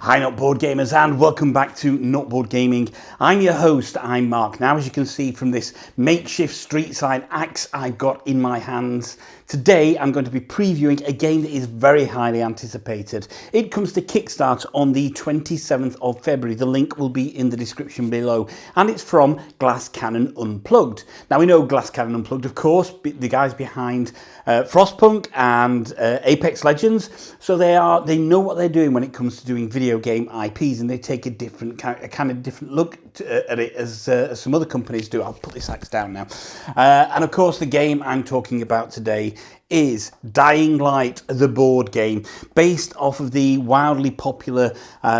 Hi Not Board Gamers, and welcome back to Not Board Gaming. I'm your host, I'm Mark. Now, as you can see from this makeshift street side axe I've got in my hands, today I'm going to be previewing a game that is very highly anticipated. It comes to Kickstarter on the 27th of February. The link will be in the description below, and it's from Glass Cannon Unplugged. Now, we know Glass Cannon Unplugged, of course, the guys behind Frostpunk and Apex Legends, so they know what they're doing when it comes to doing video game IPs, and they take a kind of different look at it as some other companies do. I'll put this axe down now. And of course, the game I'm talking about today is Dying Light, the board game, based off of the wildly popular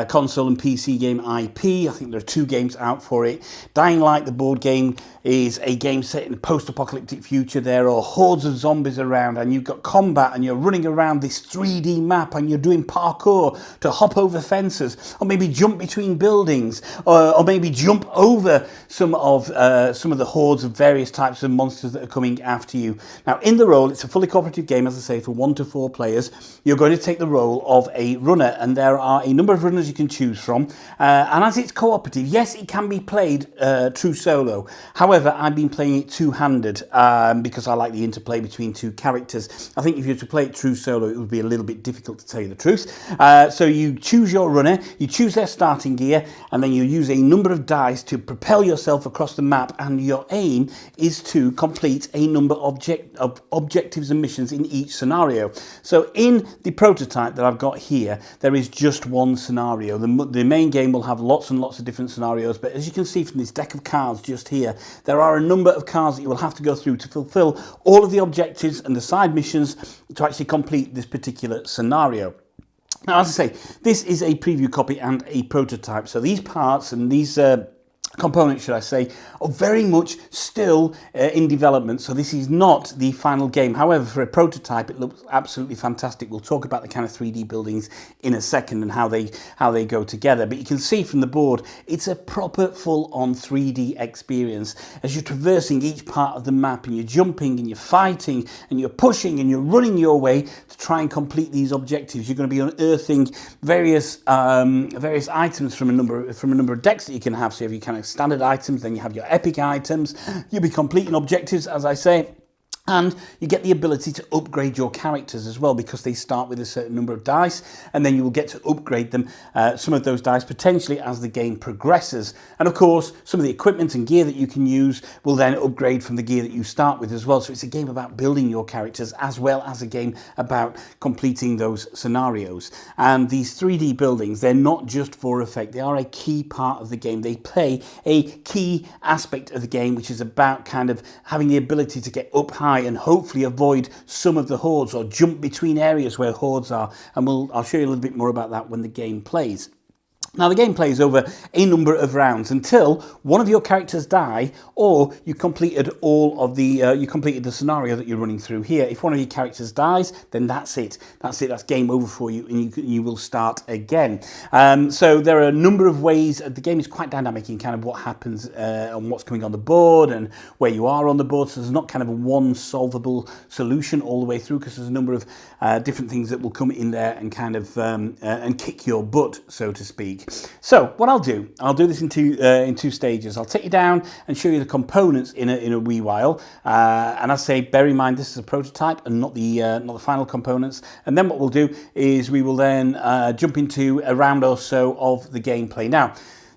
console and PC game IP. I think there are 2 games out for it. Dying Light, the board game, is a game set in a post-apocalyptic future. There are hordes of zombies around, and you've got combat, and you're running around this 3D map, and you're doing parkour to hop over fences, or maybe jump between buildings, or maybe jump over some of the hordes of various types of monsters that are coming after you. Now, in the role, it's a fully cooperative game, as I say, for 1 to 4 players. You're going to take the role of a runner, and there are a number of runners you can choose from. And as it's cooperative, yes, it can be played true solo. However, I've been playing it two-handed because I like the interplay between 2 characters. I think if you were to play it true solo, it would be a little bit difficult, to tell you the truth. So you choose your runner, you choose their starting gear, and then you use a number of dice to propel yourself across the map, and your aim is to complete a number of objectives and missions in each scenario. So in the prototype that I've got here, there is just one scenario. The main game will have lots and lots of different scenarios, but as you can see from this deck of cards just here, there are a number of cards that you will have to go through to fulfill all of the objectives and the side missions to actually complete this particular scenario. Now, as I say, this is a preview copy and a prototype, so these parts and these components, should I say, are very much still in development, so this is not the final game. However, for a prototype, it looks absolutely fantastic. We'll talk about the kind of 3D buildings in a second and how they go together, but you can see from the board, it's a proper full-on 3D experience as you're traversing each part of the map, and you're jumping and you're fighting and you're pushing and you're running your way to try and complete these objectives. You're going to be unearthing various items from a number of decks that you can have. So you have your kind of standard items, then you have your epic items. You'll be completing objectives, as I say, and you get the ability to upgrade your characters as well, because they start with a certain number of dice, and then you will get to upgrade them, some of those dice potentially as the game progresses. And of course, some of the equipment and gear that you can use will then upgrade from the gear that you start with as well. So it's a game about building your characters as well as a game about completing those scenarios. And these 3D buildings, they're not just for effect, they are a key part of the game. They play a key aspect of the game, which is about kind of having the ability to get up high and hopefully avoid some of the hordes, or jump between areas where hordes are. And I'll show you a little bit more about that when the game plays. Now, the game plays over a number of rounds until one of your characters die, or you completed the scenario that you're running through here. If one of your characters dies, then that's it. That's game over for you, and you will start again. So there are a number of ways. The game is quite dynamic in kind of what happens and what's going on the board and where you are on the board. So there's not kind of a one solvable solution all the way through, because there's a number of different things that will come in there and kind of and kick your butt, so to speak. So what I'll do this in two stages. I'll take you down and show you the components in a wee while, and I say, bear in mind this is a prototype and not the final components. And then what we'll do is we will then jump into a round or so of the gameplay. Now,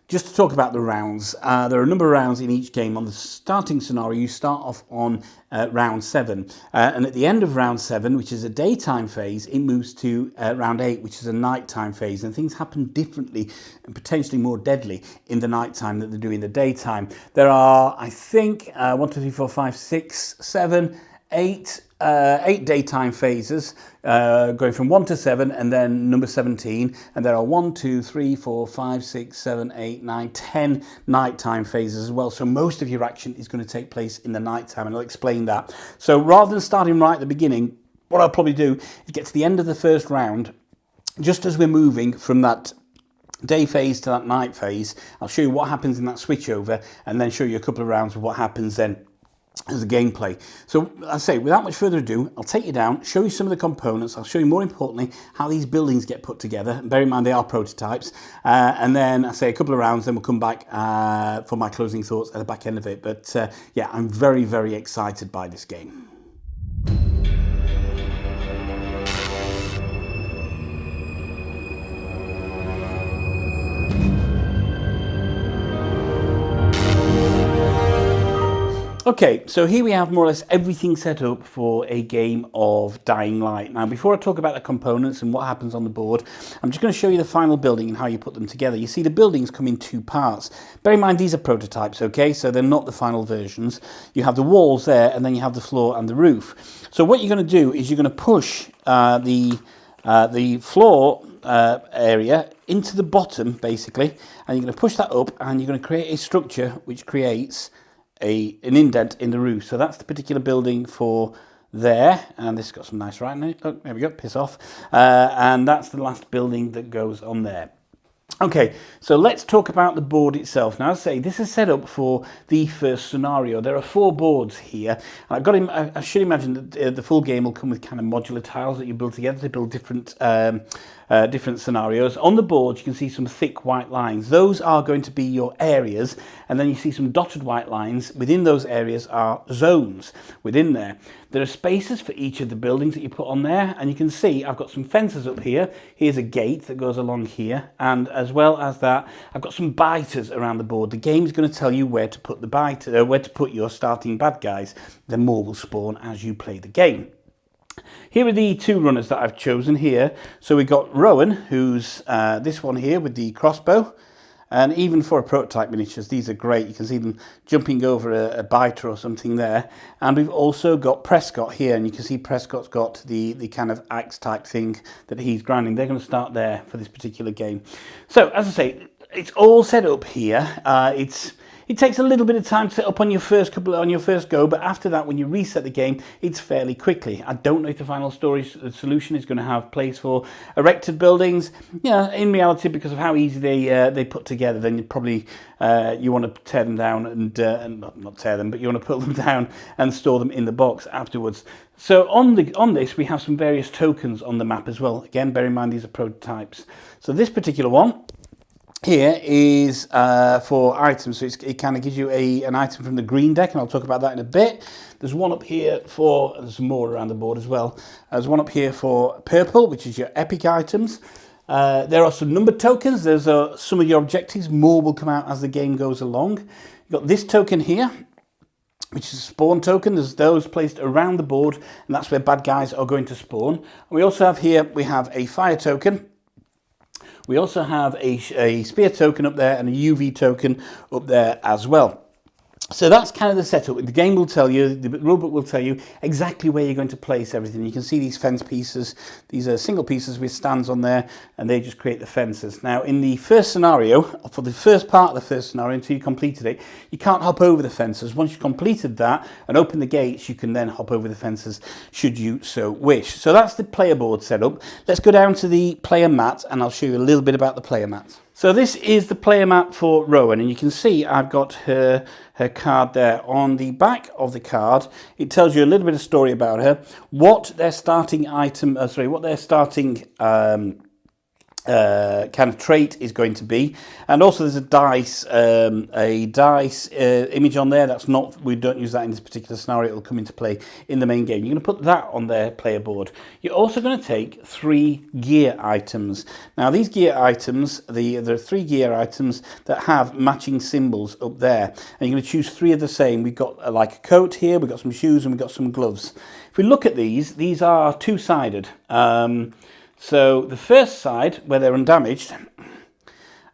just to talk about the rounds, there are a number of rounds in each game. On the starting scenario, you start off on round 7, and at the end of round 7, which is a daytime phase, it moves to round 8, which is a nighttime phase, and things happen differently and potentially more deadly in the nighttime than they do in the daytime. There are, I think, 1, 2, 3, 4, 5, 6, 7, 8 daytime phases, going from 1 to 7, and then number 17, and there are 1, 2, 3, 4, 5, 6, 7, 8, 9, 10 nighttime phases as well. So most of your action is going to take place in the nighttime, and I'll explain that. So rather than starting right at the beginning, what I'll probably do is get to the end of the first round, just as we're moving from that day phase to that night phase. I'll show you what happens in that switchover, and then show you a couple of rounds of what happens then as a gameplay. So I say, without much further ado, I'll take you down, show you some of the components. I'll show you, more importantly, how these buildings get put together. And bear in mind they are prototypes. And then I say a couple of rounds, then we'll come back for my closing thoughts at the back end of it. But yeah, I'm very, very excited by this game. Okay, so here we have more or less everything set up for a game of Dying Light. Now, before I talk about the components and what happens on the board, I'm just going to show you the final building and how you put them together. You see the buildings come in two parts. Bear in mind these are prototypes, okay, so they're not the final versions. You have the walls there, and then you have the floor and the roof. So what you're going to do is you're going to push the floor area into the bottom, basically, and you're going to push that up, and you're going to create a structure which creates an indent in the roof. So that's the particular building for there, and this has got some nice writing in it. Oh, there we go, piss off. And that's the last building that goes on there. Okay, so let's talk about the board itself. Now, as I say, this is set up for the first scenario. There are 4 boards here. And I should imagine that the full game will come with kind of modular tiles that you build together to build different scenarios. On the board, you can see some thick white lines. Those are going to be your areas, and then you see some dotted white lines. Within those areas are zones within there. There are spaces for each of the buildings that you put on there, and you can see I've got some fences up here. Here's a gate that goes along here, and as well as that, I've got some biters around the board. The game's going to tell you where to put the biter, where to put your starting bad guys. Then more will spawn as you play the game. Here are the 2 runners that I've chosen here. So we've got Rowan, who's this one here with the crossbow. And even for a prototype miniatures, these are great. You can see them jumping over a biter or something there. And we've also got Prescott here, and you can see Prescott's got the kind of axe type thing that he's grinding. They're going to start there for this particular game. So, as I say, it's all set up here. It takes a little bit of time to set up on your first go, but after that, when you reset the game, it's fairly quickly. I don't know if the final solution is going to have place for erected buildings. Yeah, in reality, because of how easy they put together, then you probably you want to tear them down and not tear them, but you want to put them down and store them in the box afterwards. So on this, we have some various tokens on the map as well. Again, bear in mind these are prototypes. So this particular one here is for items, so it kind of gives you an item from the green deck, and I'll talk about that in a bit. There's one up here there's more around the board as well. There's one up here for purple, which is your epic items. There are some numbered tokens. There's some of your objectives. More will come out as the game goes along. You've got this token here, which is a spawn token. There's those placed around the board, and that's where bad guys are going to spawn. And we also have here, we have a fire token. We also have a spear token up there and a UV token up there as well. So that's kind of the setup. The game will tell you, the rulebook will tell you exactly where you're going to place everything. You can see these fence pieces. These are single pieces with stands on there, and they just create the fences. Now, in the first scenario, for the first part of the first scenario, until you completed it, you can't hop over the fences. Once you've completed that and open the gates, you can then hop over the fences should you so wish. So that's the player board setup. Let's go down to the player mat, and I'll show you a little bit about the player mat. So this is the player mat for Rowan, and you can see I've got her card there. On the back of the card, it tells you a little bit of story about her, what their starting kind of trait is going to be, and also there's a dice image on there. That's not, we don't use that in this particular scenario. It'll come into play in the main game. You're going to put that on their player board. You're also going to take 3 gear items. Now these gear items, there are 3 gear items that have matching symbols up there, and you're going to choose 3 of the same. We've got like a coat here, we've got some shoes, and we've got some gloves. If we look at these are 2-sided. So the first side, where they're undamaged,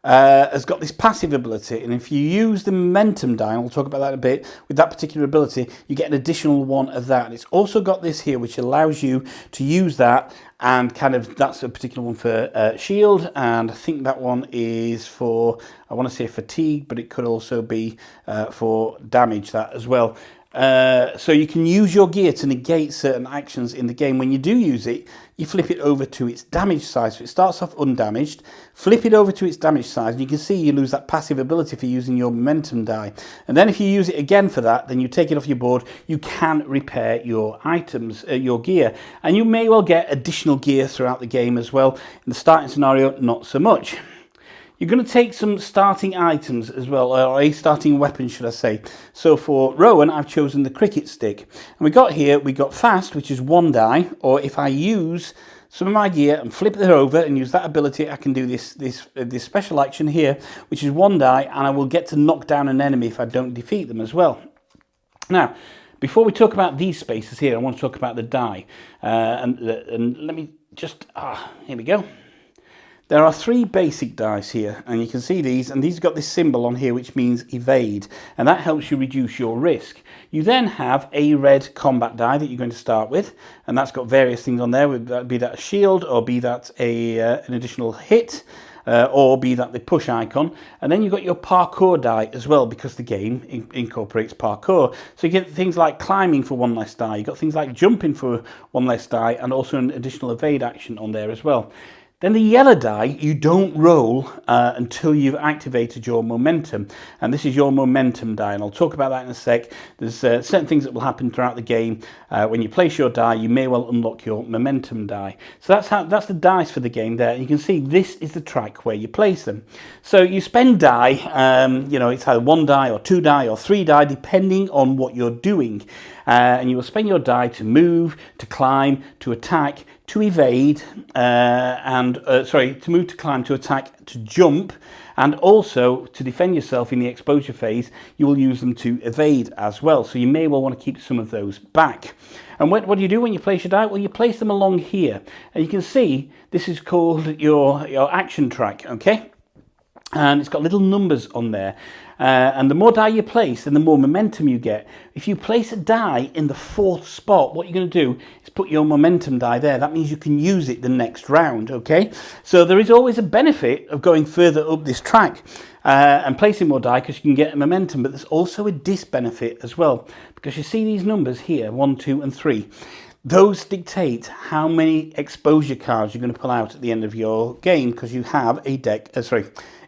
has got this passive ability, and if you use the momentum die, and we'll talk about that in a bit, with that particular ability, you get an additional 1 of that. And it's also got this here, which allows you to use that, and kind of, that's a particular one for shield, and I think that one is for, I want to say fatigue, but it could also be for damage, that as well. So you can use your gear to negate certain actions in the game. When you do use it, you flip it over to its damage size. So it starts off undamaged, flip it over to its damage size, and you can see you lose that passive ability for using your momentum die. And then if you use it again for that, then you take it off your board, you can repair your items, your gear. And you may well get additional gear throughout the game as well. In the starting scenario, not so much. You're going to take some starting items as well, or a starting weapon, should I say. So for Rowan, I've chosen the cricket stick. And we got fast, which is 1 die, or if I use some of my gear and flip it over and use that ability, I can do this special action here, which is 1 die, and I will get to knock down an enemy if I don't defeat them as well. Now, before we talk about these spaces here, I want to talk about the die. And let me just, here we go. There are 3 basic dice here, and you can see these, and these have got this symbol on here which means evade, and that helps you reduce your risk. You then have a red combat die that you're going to start with, and that's got various things on there, be that a shield, or be that an additional hit, or be that the push icon. And then you've got your parkour die as well, because the game incorporates parkour. So you get things like climbing for 1 less die, you've got things like jumping for 1 less die, and also an additional evade action on there as well. Then the yellow die, you don't roll until you've activated your momentum. And this is your momentum die, and I'll talk about that in a sec. There's certain things that will happen throughout the game. When you place your die, you may well unlock your momentum die. So that's the dice for the game there. And you can see this is the track where you place them. So you spend die, it's either 1 die or 2 die or 3 die, depending on what you're doing. And you will spend your die to move, to climb, to attack, to evade, to move, to climb, to attack, to jump, and also to defend yourself in the exposure phase. You will use them to evade as well. So you may well want to keep some of those back. And what do you do when you place your die? Well, you place them along here. And you can see this is called your action track, okay? And it's got little numbers on there. And the more die you place, then the more momentum you get. If you place a die in the 4th spot, what you're going to do is put your momentum die there. That means you can use it the next round, okay? So there is always a benefit of going further up this track and placing more die, because you can get a momentum, but there's also a disbenefit as well, because you see these numbers here, 1, 2, and 3. Those dictate how many exposure cards you're going to pull out at the end of your game, because you have a deck,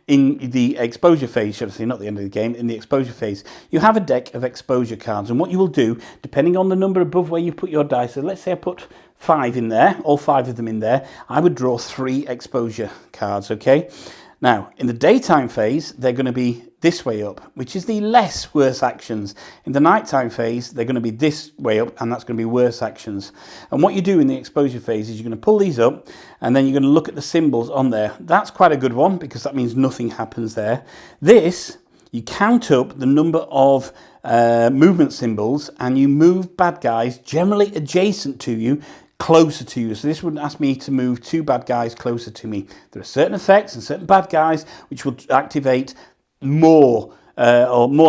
in the exposure phase, should I say, not the end of the game, in the exposure phase, you have a deck of exposure cards. And what you will do, depending on the number above where you put your dice, so let's say I put 5 in there, all 5 of them in there, I would draw 3 exposure cards, okay? Now, in the daytime phase, they're going to be this way up, which is the less worse actions. In the nighttime phase, they're going to be this way up, and that's going to be worse actions. And what you do in the exposure phase is you're going to pull these up, and then you're going to look at the symbols on there. That's quite a good one, because that means nothing happens there. This, you count up the number of movement symbols, and you move bad guys generally adjacent to you, closer to you. So this would ask me to move 2 bad guys closer to me. There are certain effects and certain bad guys which will activate more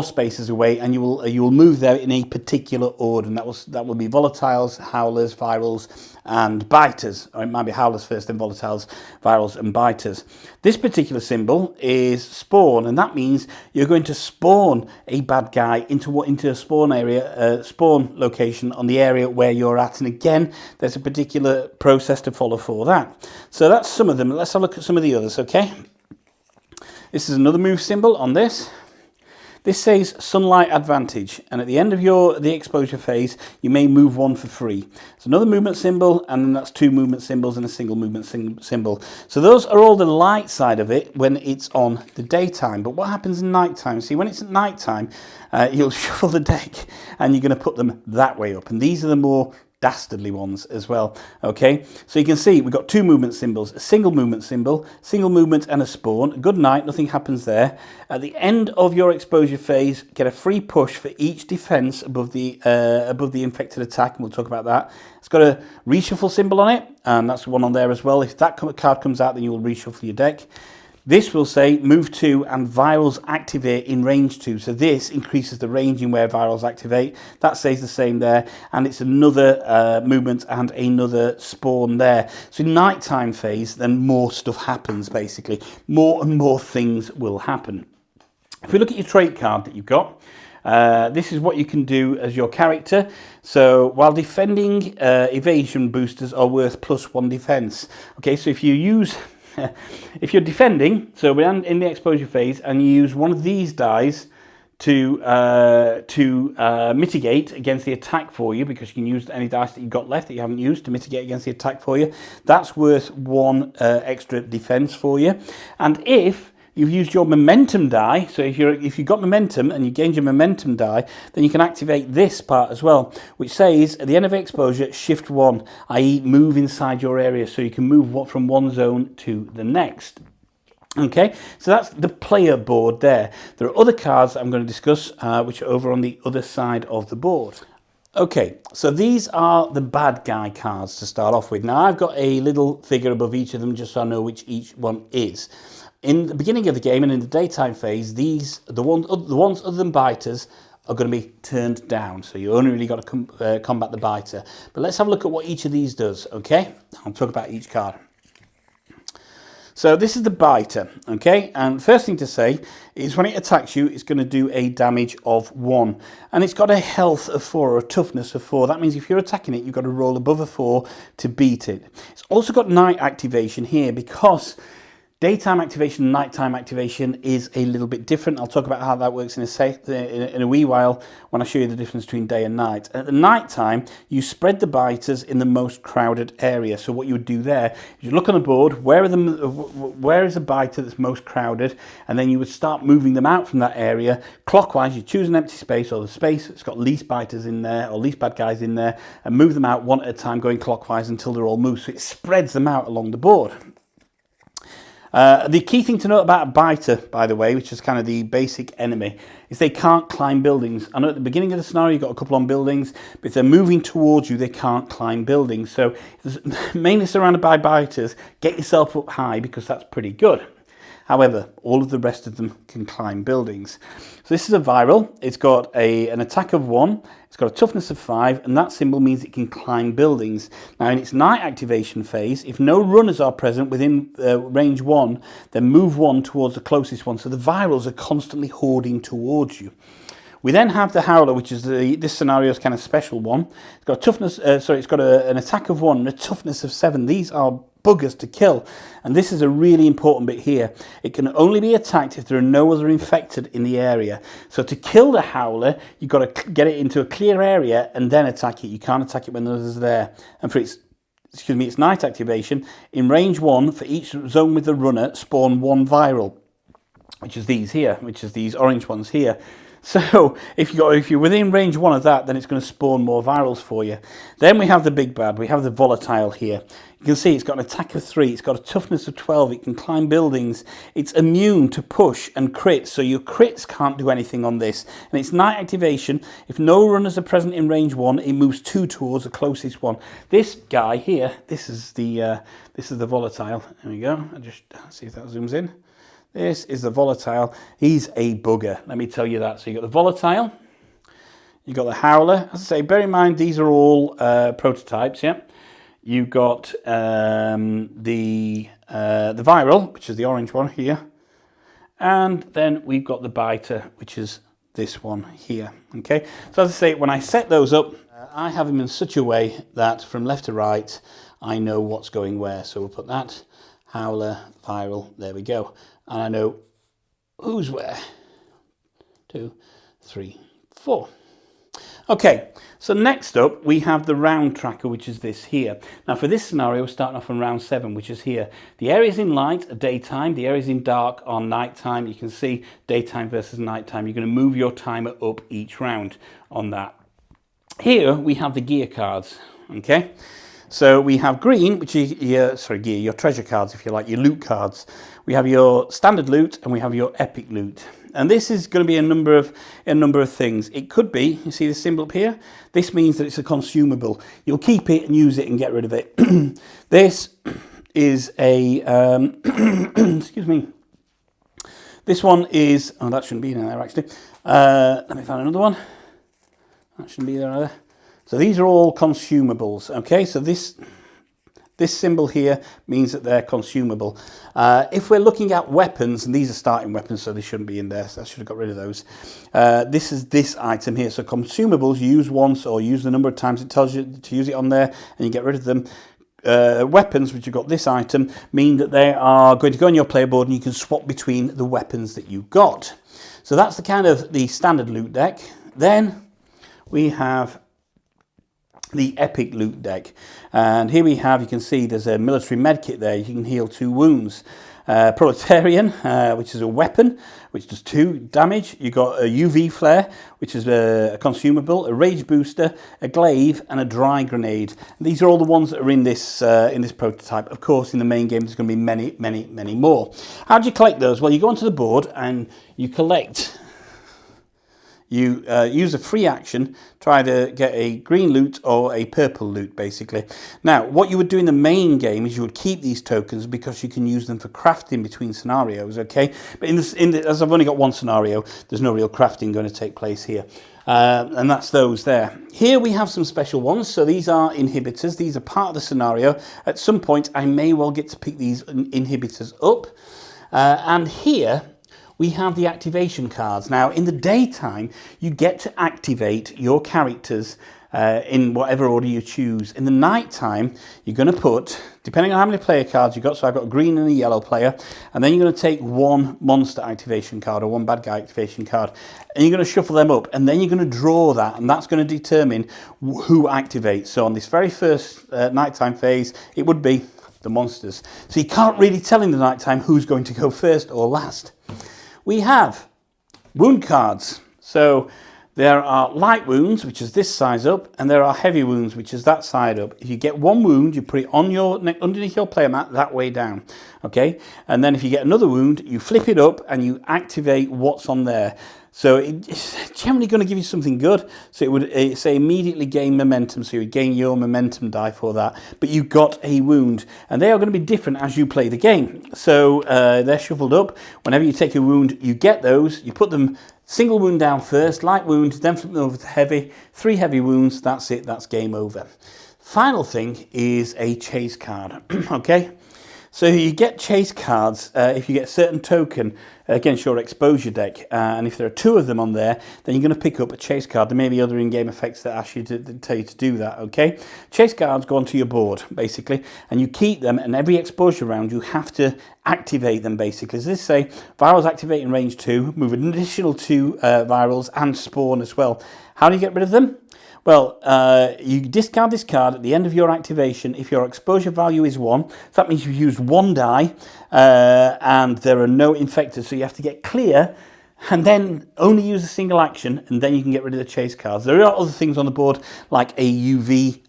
spaces away, and you will move there in a particular order, and that will be volatiles, howlers, virals, and biters. Or it might be howlers first, then volatiles, virals, and biters. This particular symbol is spawn, and that means you're going to spawn a bad guy into a spawn area, spawn location on the area where you're at. And again, there's a particular process to follow for that. So that's some of them. Let's have a look at some of the others, okay? This is another move symbol on this. This says sunlight advantage, and at the end of the exposure phase, you may move 1 for free. It's another movement symbol, and then that's 2 movement symbols and a single movement symbol. So those are all the light side of it when it's on the daytime. But what happens in nighttime? See, when it's at nighttime, you'll shuffle the deck, and you're going to put them that way up. And these are the more dastardly ones as well, okay? So you can see we've got 2 movement symbols, a single movement symbol, single movement, and a spawn. Good night, nothing happens there. At the end of your exposure phase, get a free push for each defense above the infected attack, and we'll talk about that. It's got a reshuffle symbol on it, and that's one on there as well. If that card comes out, then you will reshuffle your deck. This will say move 2 and virals activate in range 2. So this increases the range in where virals activate. That stays the same there. And it's another movement and another spawn there. So in nighttime phase, then more stuff happens, basically. More and more things will happen. If we look at your trait card that you've got, This is what you can do as your character. So while defending, evasion boosters are worth +1 defense. Okay, so if you use, if you're defending, so we're in the exposure phase, and you use one of these dies to mitigate against the attack for you, because you can use any dice that you've got left that you haven't used to mitigate against the attack for you. That's worth 1 extra defense for you. And if you've used your momentum die, so if you've got momentum and you gained your momentum die, then you can activate this part as well, which says at the end of exposure, shift 1, i.e. move inside your area, so you can move from one zone to the next. Okay, so that's the player board there. There are other cards that I'm going to discuss, which are over on the other side of the board. Okay, so these are the bad guy cards to start off with. Now, I've got a little figure above each of them just so I know which each one is. In the beginning of the game and in the daytime phase, the ones other than biters are going to be turned down. So you only really got to combat the biter. But let's have a look at what each of these does, okay? I'll talk about each card. So this is the biter, okay? And first thing to say is when it attacks you, it's going to do a damage of 1. And it's got a health of 4 or a toughness of 4. That means if you're attacking it, you've got to roll above a 4 to beat it. It's also got night activation here because daytime activation and nighttime activation is a little bit different. I'll talk about how that works in a wee while when I show you the difference between day and night. At the night time, you spread the biters in the most crowded area. So what you would do there is you look on the board, where is a biter that's most crowded, and then you would start moving them out from that area. Clockwise, you choose an empty space or the space that's got least biters in there or least bad guys in there, and move them out one at a time going clockwise until they're all moved. So it spreads them out along the board. The key thing to note about a biter, by the way, which is kind of the basic enemy, is they can't climb buildings. I know at the beginning of the scenario you've got a couple on buildings, but if they're moving towards you, they can't climb buildings. So mainly surrounded by biters, get yourself up high because that's pretty good. However, all of the rest of them can climb buildings. So this is a viral. It's got an attack of 1. It's got a toughness of 5, and that symbol means it can climb buildings. Now, in its night activation phase, if no runners are present within range 1, then move 1 towards the closest one. So the virals are constantly hoarding towards you. We then have the Howler, which is this scenario's kind of special one. It's got a toughness. It's got an attack of 1 and a toughness of 7. These are buggers to kill, and this is a really important bit here. It can only be attacked if there are no other infected in the area. So to kill the Howler, you've got to get it into a clear area and then attack it. You can't attack it when others are there. And for its night activation, in range 1 for each zone with the runner, spawn 1 viral, which is these here, which is these orange ones here. So if you're within range 1 of that, then it's going to spawn more virals for you. Then we have the big bad. We have the volatile here. You can see it's got an attack of 3. It's got a toughness of 12. It can climb buildings. It's immune to push and crits, so your crits can't do anything on this. And its night activation, if no runners are present in range 1, it moves 2 towards the closest one. This guy here, this is the volatile. There we go. I'll just see if that zooms in. This is the volatile. He's a bugger, let me tell you that. So you've got the volatile, you've got the Howler. As I say, bear in mind, these are all prototypes, yeah? You've got the viral, which is the orange one here. And then we've got the biter, which is this one here, okay? So as I say, when I set those up, I have them in such a way that from left to right, I know what's going where. So we'll put that, Howler, viral, there we go. And I know who's where. 2, 3, 4. Okay, so next up we have the round tracker, which is this here. Now for this scenario, we're starting off on round 7, which is here. The areas in light are daytime, the areas in dark are nighttime. You can see daytime versus nighttime. You're going to move your timer up each round on that. Here we have the gear cards, okay? So we have green, which is your treasure cards, if you like, your loot cards. We have your standard loot and we have your epic loot. And this is going to be a number of things. It could be, you see the symbol up here? This means that it's a consumable. You'll keep it and use it and get rid of it. This is a, excuse me. This one is, oh, that shouldn't be in there actually. Let me find another one. That shouldn't be there either. So these are all consumables, okay? So this This symbol here means that they're consumable. If we're looking at weapons, and these are starting weapons, so they shouldn't be in there, so I should have got rid of those. This is this item here. So consumables, you use once or use the number of times it tells you to use it on there, and you get rid of them. Weapons, which you've got this item, mean that they are going to go on your player board and you can swap between the weapons that you've got. So that's the kind of the standard loot deck. Then we have the epic loot deck, and here we have, you can see there's a military medkit there. You can heal 2 wounds. Proletarian, which is a weapon which does 2 damage. You've got a UV flare, which is a consumable, a rage booster, a glaive, and a dry grenade. And these are all the ones that are in this prototype. Of course, in the main game, there's going to be many more. How do you collect those? Well, you go onto the board and you collect. You use a free action, try to get a green loot or a purple loot, basically. Now, what you would do in the main game is you would keep these tokens because you can use them for crafting between scenarios, okay? But as I've only got one scenario, there's no real crafting going to take place here. And that's those there. Here we have some special ones. So these are inhibitors. These are part of the scenario. At some point, I may well get to pick these inhibitors up. And here we have the activation cards. Now, in the daytime, you get to activate your characters in whatever order you choose. In the nighttime, you're going to put, depending on how many player cards you've got, so I've got a green and a yellow player, and then you're going to take 1 monster activation card or 1 bad guy activation card, and you're going to shuffle them up, and then you're going to draw that, and that's going to determine who activates. So on this very first nighttime phase, it would be the monsters. So you can't really tell in the nighttime who's going to go first or last. We have wound cards. So there are light wounds, which is this size up, and there are heavy wounds, which is that side up. If you get 1 wound, you put it on your underneath your player mat that way down, okay? And then if you get another wound, you flip it up and you activate what's on there. So it's generally going to give you something good. So it would say immediately gain momentum. So you would gain your momentum die for that. But you got a wound. And they are going to be different as you play the game. So they're shuffled up. Whenever you take a wound, you get those. You put them single wound down first, light wound, then flip them over to heavy. 3 heavy wounds. That's it. That's game over. Final thing is a chase card. Okay. So you get chase cards if you get a certain token against your exposure deck, and if there are 2 of them on there, then you're going to pick up a chase card. There may be other in-game effects that ask you to tell you to do that, okay? Chase cards go onto your board, basically, and you keep them, and every exposure round you have to activate them, basically. So this say, virals activate in range 2, move an additional 2 virals, and spawn as well. How do you get rid of them? Well, you discard this card at the end of your activation if your exposure value is 1. So that means you've used 1 die and there are no infectors. So you have to get clear and then only use a single action, and then you can get rid of the chase cards. There are other things on the board like a UV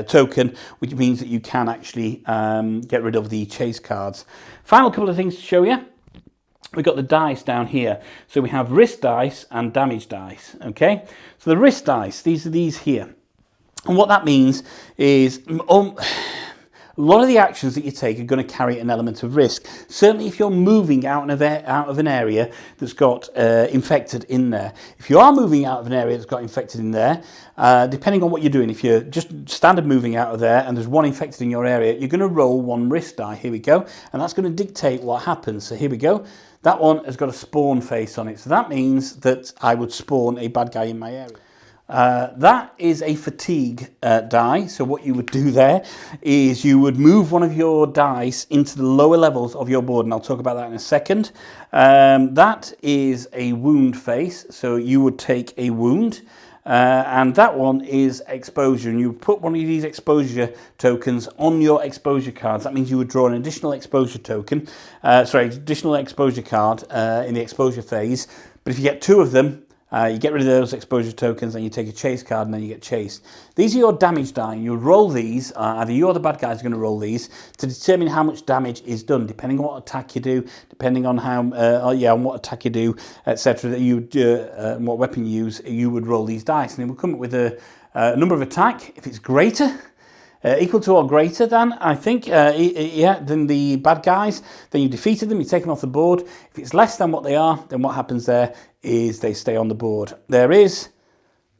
token, which means that you can actually get rid of the chase cards. Final couple of things to show you. We've got the dice down here. So we have risk dice and damage dice, okay? So the risk dice, these are these here. And what that means is a lot of the actions that you take are going to carry an element of risk. Certainly if you're moving out of an area that's got infected in there. If you are moving out of an area that's got infected in there, depending on what you're doing, if you're just standard moving out of there and there's 1 infected in your area, you're going to roll 1 risk die. Here we go. And that's going to dictate what happens. So here we go. That one has got a spawn face on it. So that means that I would spawn a bad guy in my area. That is a fatigue die. So what you would do there is you would move one of your dice into the lower levels of your board. And I'll talk about that in a second. That is a wound face. So you would take a wound. And that one is exposure, and you put one of these exposure tokens on your exposure cards. That means you would draw an additional exposure token, additional exposure card in the exposure phase. But if you get 2 of them, you get rid of those exposure tokens and you take a chase card and then you get chased. These are your damage die. You roll these, either you or the bad guy is going to roll these to determine how much damage is done, depending on what attack you do, depending on how, on what attack you do, etc. That you what weapon you use, you would roll these dice, and it will come up with a number of attack. If it's greater, equal to or greater than, I think, than the bad guys, then you defeated them, you take them off the board. If it's less than what they are, then what happens there is they stay on the board. There is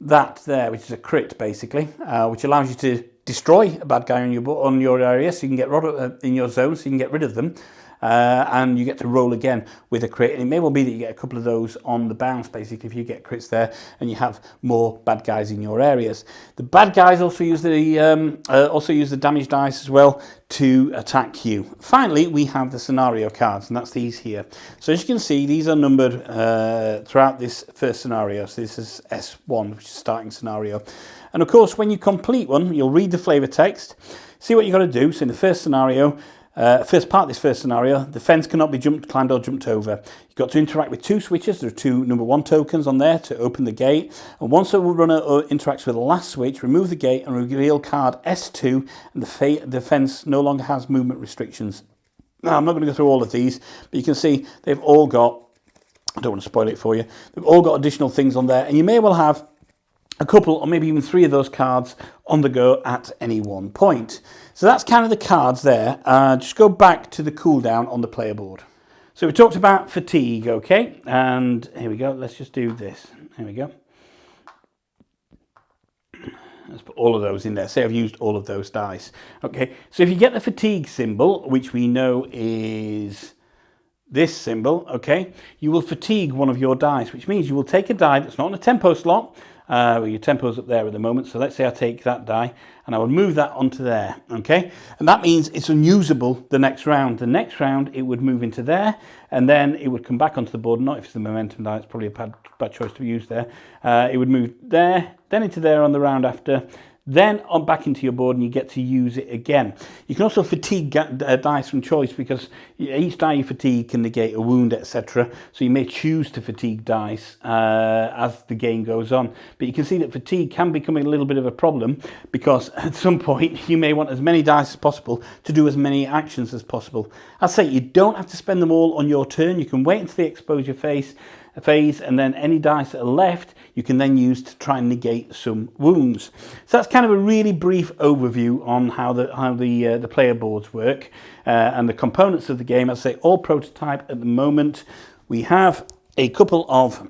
that there, which is a crit, basically, which allows you to destroy a bad guy on your area, so you can get in your zone, so you can get rid of them. And you get to roll again with a crit. And it may well be that you get a couple of those on the bounce, basically, if you get crits there and you have more bad guys in your areas. The bad guys also use the damage dice as well to attack you. Finally, we have the scenario cards, and that's these here. So as you can see, these are numbered throughout this first scenario. So this is S1, which is starting scenario. And of course, when you complete one, you'll read the flavor text, see what you've got to do. So in the first scenario, first part of this first scenario, the fence cannot be jumped, climbed or jumped over. You've got to interact with 2 switches. There are 2 number 1 tokens on there to open the gate. And once the runner interacts with the last switch, remove the gate and reveal card S2, and the fence no longer has movement restrictions. Now, I'm not going to go through all of these, but you can see they've all got, I don't want to spoil it for you, they've all got additional things on there, and you may well have a couple or maybe even 3 of those cards on the go at any one point. So that's kind of the cards there. Just go back to the cooldown on the player board. So we talked about fatigue, okay? And here we go. Let's just do this. Here we go. Let's put all of those in there. Say I've used all of those dice. Okay, so if you get the fatigue symbol, which we know is this symbol, okay, you will fatigue one of your dice, which means you will take a die that's not on a tempo slot. Well, your tempo's up there at the moment, so let's say I take that die and I would move that onto there, okay? And that means it's unusable the next round. The next round it would move into there, and then it would come back onto the board. Not if it's the momentum die, it's probably a bad choice to use there. It would move there, then into there on the round after, then on back into your board, and you get to use it again. You can also fatigue dice from choice, because each die you fatigue can negate a wound, etc. So you may choose to fatigue dice as the game goes on. But you can see that fatigue can become a little bit of a problem, because at some point you may want as many dice as possible to do as many actions as possible. I say you don't have to spend them all on your turn. You can wait until the exposure phase, and then any dice that are left you can then use to try and negate some wounds. So that's kind of a really brief overview on how the player boards work and the components of the game. I'd say all prototype at the moment. We have a couple of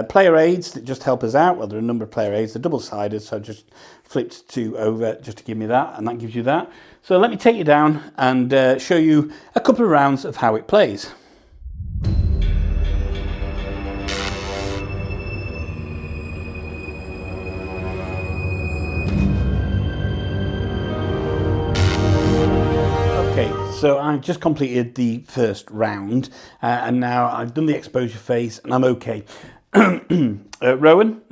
player aids that just help us out. Well, there are a number of player aids. They're double-sided, so I just flipped 2 over just to give me that, and that gives you that. So let me take you down and show you a couple of rounds of how it plays. So I've just completed the first round, and now I've done the exposure phase, and I'm okay. Rowan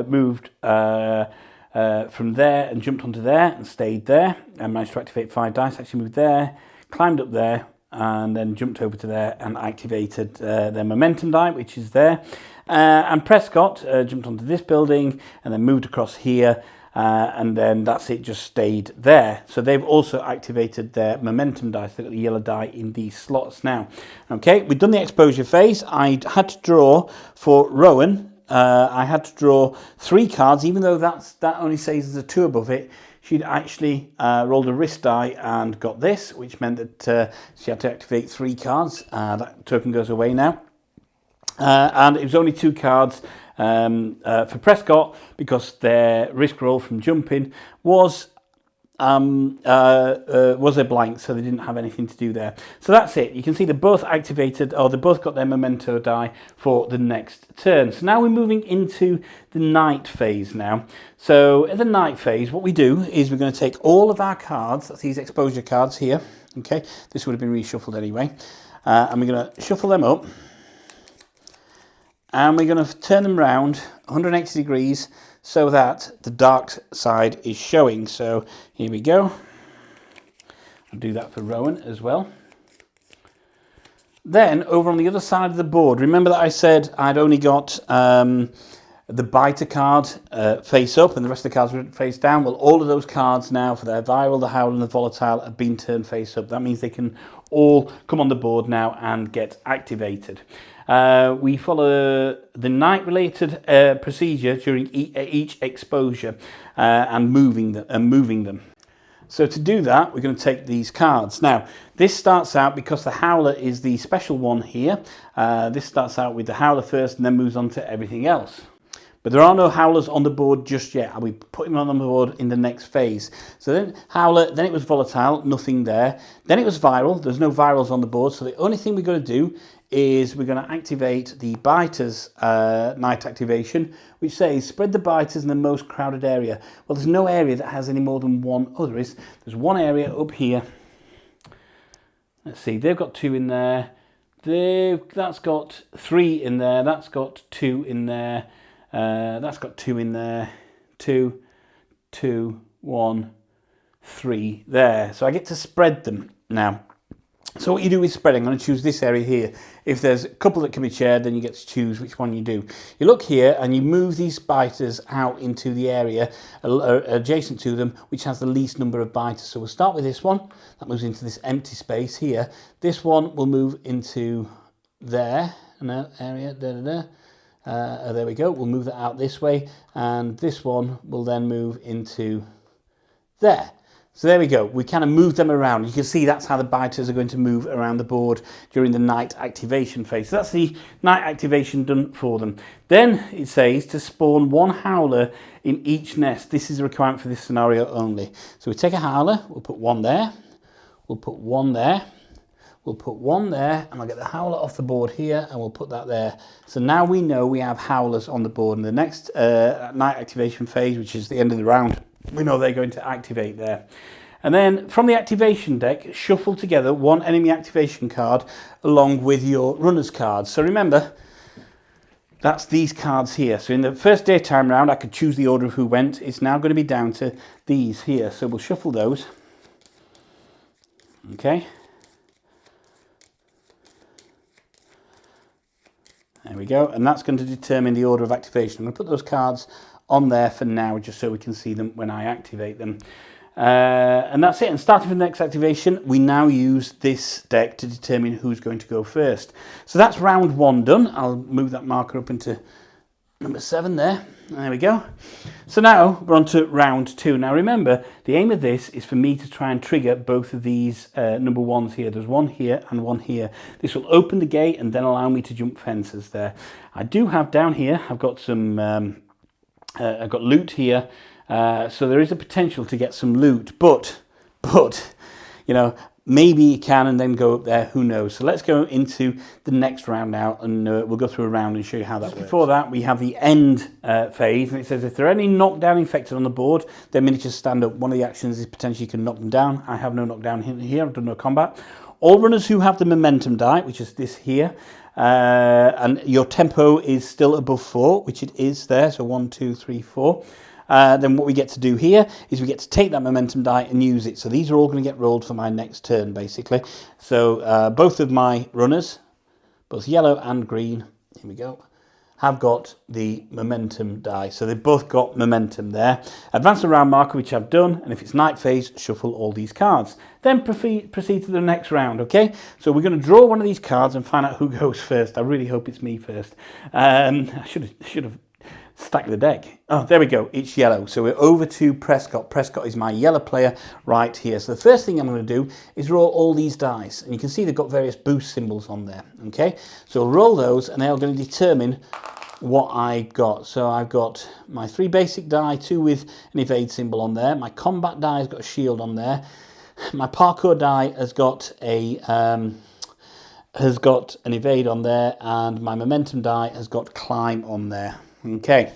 moved from there and jumped onto there and stayed there, and managed to activate 5 dice. Actually moved there, climbed up there, and then jumped over to there and activated their momentum die, which is there. And Prescott jumped onto this building and then moved across here. And then that's it, just stayed there. So they've also activated their momentum dice. They've got the yellow die in these slots now. Okay, we've done the exposure phase. I had to draw for Rowan. I had to draw 3 cards, even though that only says there's a 2 above it. She'd actually rolled a risk die and got this, which meant that she had to activate 3 cards. That token goes away now. And it was only 2 cards for Prescott, because their risk roll from jumping was a blank, so they didn't have anything to do there. So that's it. You can see they both activated, or they both got their memento die for the next turn. So now we're moving into the night phase now. So in the night phase, what we do is we're going to take all of our cards, that's these exposure cards here, okay, this would have been reshuffled anyway, and we're going to shuffle them up. And we're going to turn them round 180 degrees so that the dark side is showing. So here we go. I'll do that for Rowan as well. Then over on the other side of the board, remember that I said I'd only got the biter card face up and the rest of the cards were face down? Well, all of those cards now for their viral, the howl and the volatile have been turned face up. That means they can all come on the board now and get activated. We follow the night-related procedure during each exposure and moving them. So to do that, we're going to take these cards. Now, this starts out, because the Howler is the special one here, this starts out with the Howler first and then moves on to everything else. But there are no howlers on the board just yet. I'll be putting them on the board in the next phase. So then howler, then it was volatile, nothing there. Then it was viral. There's no virals on the board. So the only thing we're going to do is we're going to activate the biters night activation, which says spread the biters in the most crowded area. Well, there's no area that has any more than one. Oh, there's one area up here. Let's see, they've got 2 in there. That's got 3 in there. That's got 2 in there. That's got 2 in there. 2, 2, 1, 3 there. So I get to spread them now. So what you do with spreading, I'm going to choose this area here. If there's a couple that can be shared, then you get to choose which one you do. You look here and you move these biters out into the area adjacent to them, which has the least number of biters. So we'll start with this one. That moves into this empty space here. This one will move into there, area, there we go. We'll move that out this way. And this one will then move into there. So there we go, we kind of move them around. You can see that's how the biters are going to move around the board during the night activation phase. So that's the night activation done for them. Then it says to spawn 1 howler in each nest. This is a requirement for this scenario only. So we take a howler, we'll put 1 there, we'll put 1 there, we'll put 1 there, and I'll get the howler off the board here, and we'll put that there. So now we know we have howlers on the board. In the next night activation phase, which is the end of the round, we know they're going to activate there. And then from the activation deck, shuffle together 1 enemy activation card along with your runner's cards. So remember, that's these cards here. So in the first daytime round, I could choose the order of who went. It's now going to be down to these here. So we'll shuffle those. Okay. There we go. And that's going to determine the order of activation. I'm going to put those cards on there for now, just so we can see them when I activate them. And that's it. And starting from the next activation, we now use this deck to determine who's going to go first. So that's round 1 done. I'll move that marker up into number 7 there. There we go. So now we're on to round 2. Now remember, the aim of this is for me to try and trigger both of these number 1s here. There's 1 here and 1 here. This will open the gate and then allow me to jump fences there. I do have down here, I've got some I've got loot here, so there is a potential to get some loot, but you know, maybe you can and then go up there, who knows. So let's go into the next round now, and we'll go through a round and show you how that works. Before that, we have the end phase, and it says if there are any knockdown infected on the board, their miniatures stand up. One of the actions is potentially you can knock them down. I have no knockdown here, I've done no combat. All runners who have the momentum die, which is this here, and your tempo is still above 4, which it is there, so 1, 2, 3, 4. Then what we get to do here is we get to take that momentum die and use it. So these are all going to get rolled for my next turn, basically. So both of my runners, both yellow and green, here we go, have got the momentum die. So they've both got momentum there. Advance the round marker, which I've done, and if it's night phase, shuffle all these cards. Then proceed to the next round, okay? So we're going to draw one of these cards and find out who goes first. I really hope it's me first. I should have stacked the deck. Oh, there we go. It's yellow. So we're over to Prescott. Prescott is my yellow player right here. So the first thing I'm going to do is roll all these dice. And you can see they've got various boost symbols on there, okay? So I'll roll those, and they're going to determine what I got. So I've got my 3 basic die, 2 with an evade symbol on there. My combat die has got a shield on there. My parkour die has got an evade on there, and my momentum die has got climb on there. Okay,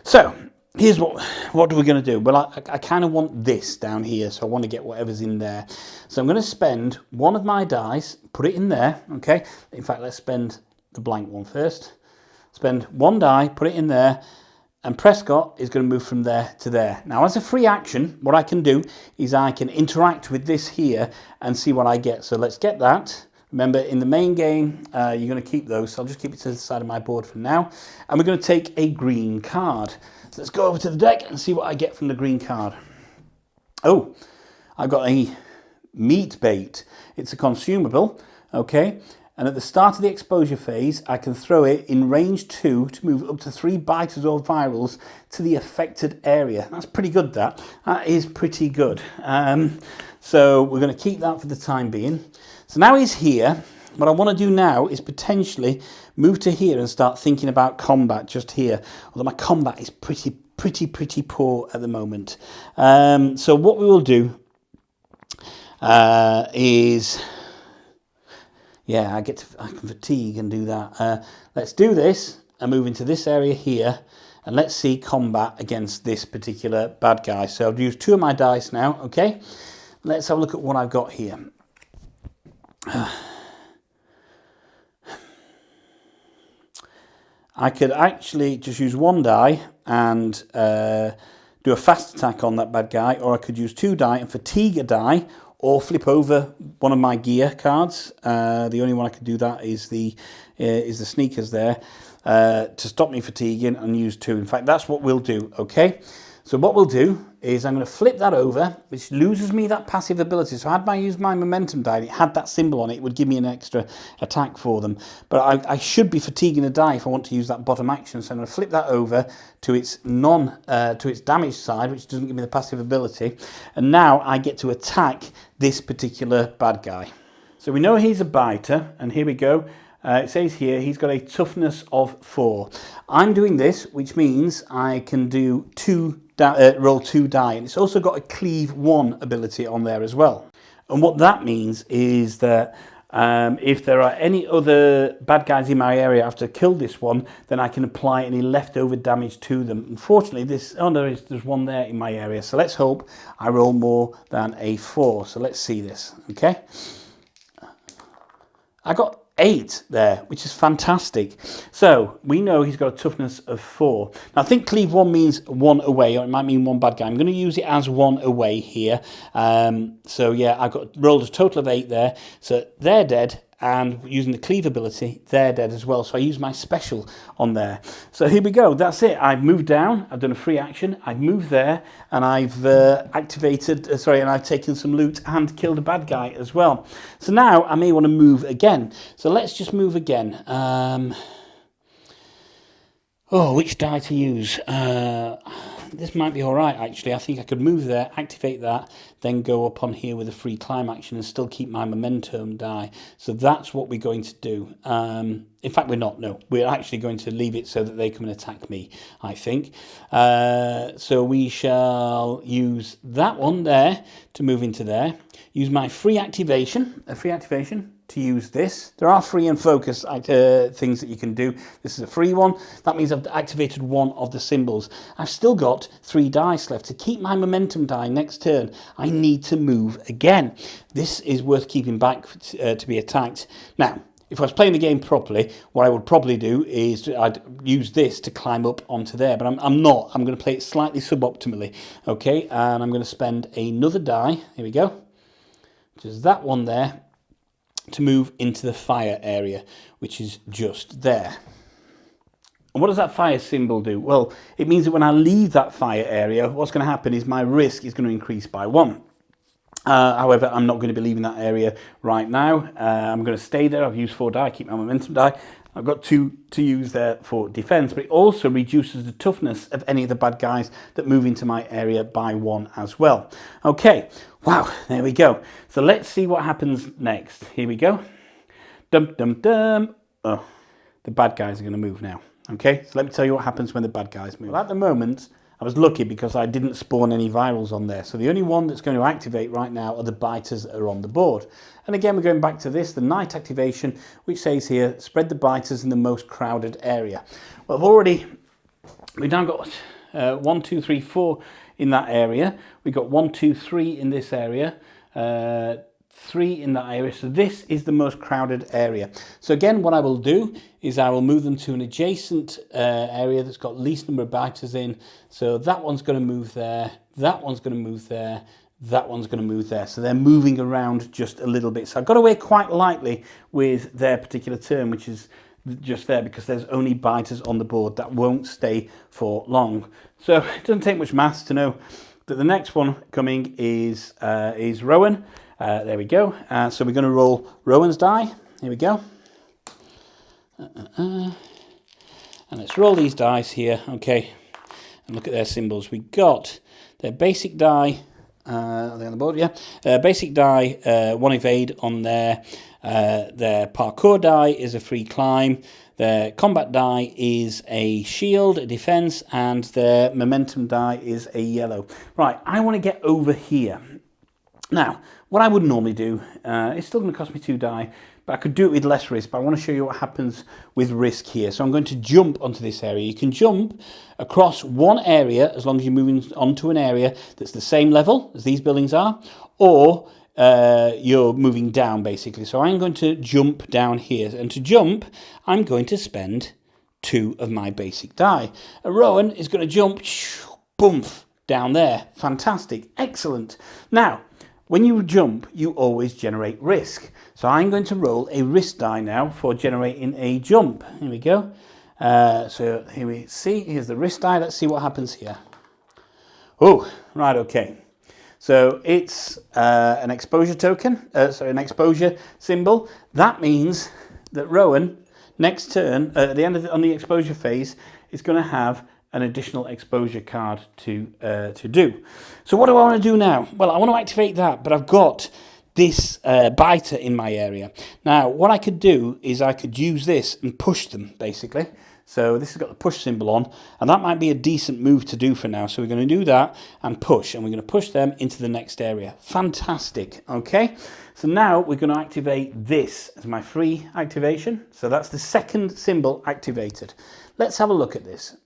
so here's what are we going to do? Well, I kind of want this down here, so I want to get whatever's in there. So I'm going to spend one of my dice, put it in there, okay? In fact, let's spend the blank one first. Spend 1 die, put it in there, and Prescott is going to move from there to there. Now, as a free action, what I can do is I can interact with this here and see what I get. So let's get that. Remember, in the main game, you're going to keep those, so I'll just keep it to the side of my board for now. And we're going to take a green card. So let's go over to the deck and see what I get from the green card. Oh, I've got a meat bait. It's a consumable, okay? And at the start of the exposure phase, I can throw it in range 2 to move up to 3 biters or virals to the affected area. That's pretty good, that. That is pretty good. So we're going to keep that for the time being. So now he's here. What I want to do now is potentially move to here and start thinking about combat just here. Although my combat is pretty poor at the moment. So what we will do is, yeah, I can fatigue and do that. Let's do this and move into this area here, and let's see combat against this particular bad guy. So I've used 2 of my dice now. Okay, let's have a look at what I've got here. I could actually just use 1 die and do a fast attack on that bad guy, or I could use 2 die and fatigue a die, or flip over one of my gear cards. The only one I could do that is the sneakers there, to stop me fatiguing, and use 2. In fact, that's what we'll do, okay? So what we'll do is I'm going to flip that over, which loses me that passive ability. So had I used my momentum die, it had that symbol on it, it would give me an extra attack for them. But I should be fatiguing a die if I want to use that bottom action. So I'm going to flip that over to its to its damage side, which doesn't give me the passive ability. And now I get to attack this particular bad guy. So we know he's a biter, and here we go. It says here he's got a toughness of 4. I'm doing this, which means I can do roll 2 die, and it's also got a cleave 1 ability on there as well. And what that means is that if there are any other bad guys in my area after I kill this one, then I can apply any leftover damage to them. Unfortunately, there's one there in my area, so let's hope I roll more than a 4. So let's see this, okay? I got 8 there, which is fantastic. So we know he's got a toughness of 4. Now I think cleave 1 means 1 away, or it might mean 1 bad guy. I'm going to use it as 1 away here. So yeah, I got rolled a total of 8 there. So they're dead, and using the cleave ability, they're dead as well. So I use my special on there. So here we go. That's it. I've moved down. I've done a free action. I've moved there, and I've and I've taken some loot and killed a bad guy as well. So now I may want to move again. So let's just move again. Which die to use? This might be all right, actually. I think I could move there, activate that, then go up on here with a free climb action and still keep my momentum die. So that's what we're going to do. In fact, we're not. No, we're actually going to leave it so that they come and attack me, I think. So we shall use that one there to move into there. Use my free activation, to use this. There are free and focus things that you can do. This is a free one. That means I've activated 1 of the symbols. I've still got 3 dice left. To keep my momentum die next turn, I need to move again. This is worth keeping back to be attacked. Now, if I was playing the game properly, what I would probably do is I'd use this to climb up onto there, but I'm not. I'm going to play it slightly suboptimally, okay? And I'm going to spend another die. Here we go. Which is that one there, to move into the fire area, which is just there. And what does that fire symbol do? Well, it means that when I leave that fire area, what's going to happen is my risk is going to increase by 1. However, I'm not going to be leaving that area right now. I'm going to stay there. I've used 4 die, keep my momentum die. I've got 2 to use there for defense, but it also reduces the toughness of any of the bad guys that move into my area by 1 as well. Okay, wow, there we go. So let's see what happens next. Here we go. Dum, dum, dum. Oh, the bad guys are going to move now. Okay, so let me tell you what happens when the bad guys move. Well, at the moment, I was lucky because I didn't spawn any virals on there. So the only one that's going to activate right now are the biters that are on the board. And again, we're going back to this, the night activation, which says here, spread the biters in the most crowded area. Well, we've now got 1, 2, 3, 4 in that area. We've got 1, 2, 3 in this area. 3 in that area. So this is the most crowded area. So again, what I will do is I will move them to an adjacent area that's got least number of biters in. So that one's going to move there. That one's going to move there. That one's going to move there. So they're moving around just a little bit. So I got away quite lightly with their particular turn, which is just there because there's only biters on the board that won't stay for long. So it doesn't take much maths to know that the next one coming is Rowan. There we go. So we're going to roll Rowan's die. Here we go. And let's roll these dice here. Okay. And look at their symbols. We got their basic die Are they on the board? Yeah. Basic die, 1 evade on there. Their parkour die is a free climb. Their combat die is a shield, a defense, and their momentum die is a yellow. Right, I want to get over here. Now, what I would normally do, it's still going to cost me 2 die, but I could do it with less risk, but I want to show you what happens with risk here. So I'm going to jump onto this area. You can jump across one area as long as you're moving onto an area that's the same level as these buildings are, or you're moving down basically. So I'm going to jump down here, and to jump I'm going to spend 2 of my basic die. Rowan is going to jump, boomf, down there. Fantastic, excellent. Now when you jump you always generate risk, so I'm going to roll a risk die now for generating a jump. Here we go. So here we see, here's the risk die. Let's see what happens here. Oh, right, okay. So it's an exposure token, an exposure symbol. That means that Rowan, next turn, at the end of on the exposure phase, is going to have an additional exposure card to do. So what do I want to do now? Well, I want to activate that, but I've got this biter in my area. Now, what I could do is I could use this and push them, basically. So this has got the push symbol on, and that might be a decent move to do for now. So we're going to do that and push, and we're going to push them into the next area. Fantastic, okay? So now we're going to activate this as my free activation. So that's the second symbol activated. Let's have a look at this.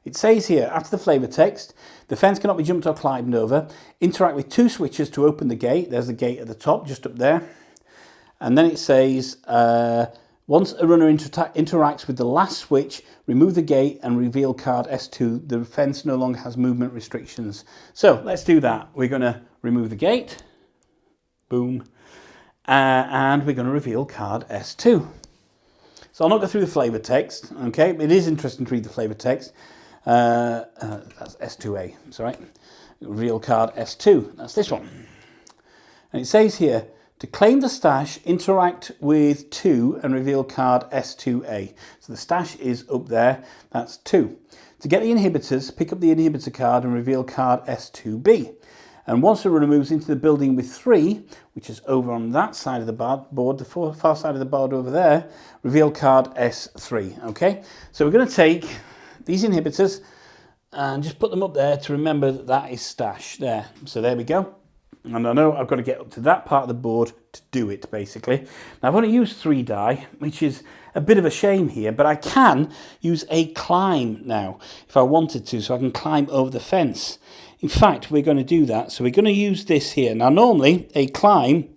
It says here, after the flavour text, the fence cannot be jumped or climbed over. Interact with 2 switches to open the gate. There's the gate at the top, just up there. And then it says, once a runner interacts with the last switch, remove the gate and reveal card S2. The fence no longer has movement restrictions. So let's do that. We're going to remove the gate. Boom. And we're going to reveal card S2. So I'll not go through the flavour text. Okay, it is interesting to read the flavour text. That's S2A, sorry. Reveal card S2, that's this one. And it says here, to claim the stash, interact with 2 and reveal card S2A. So the stash is up there, that's 2. To get the inhibitors, pick up the inhibitor card and reveal card S2B. And once the runner moves into the building with 3, which is over on that side of the board, the far side of the board over there, reveal card S3, okay? So we're going to take these inhibitors and just put them up there to remember that that is stash there. So there we go. And I know I've got to get up to that part of the board to do it, basically. Now I've only used 3 die, which is a bit of a shame here, but I can use a climb now if I wanted to, so I can climb over the fence. In fact, we're going to do that. So we're going to use this here. Now normally a climb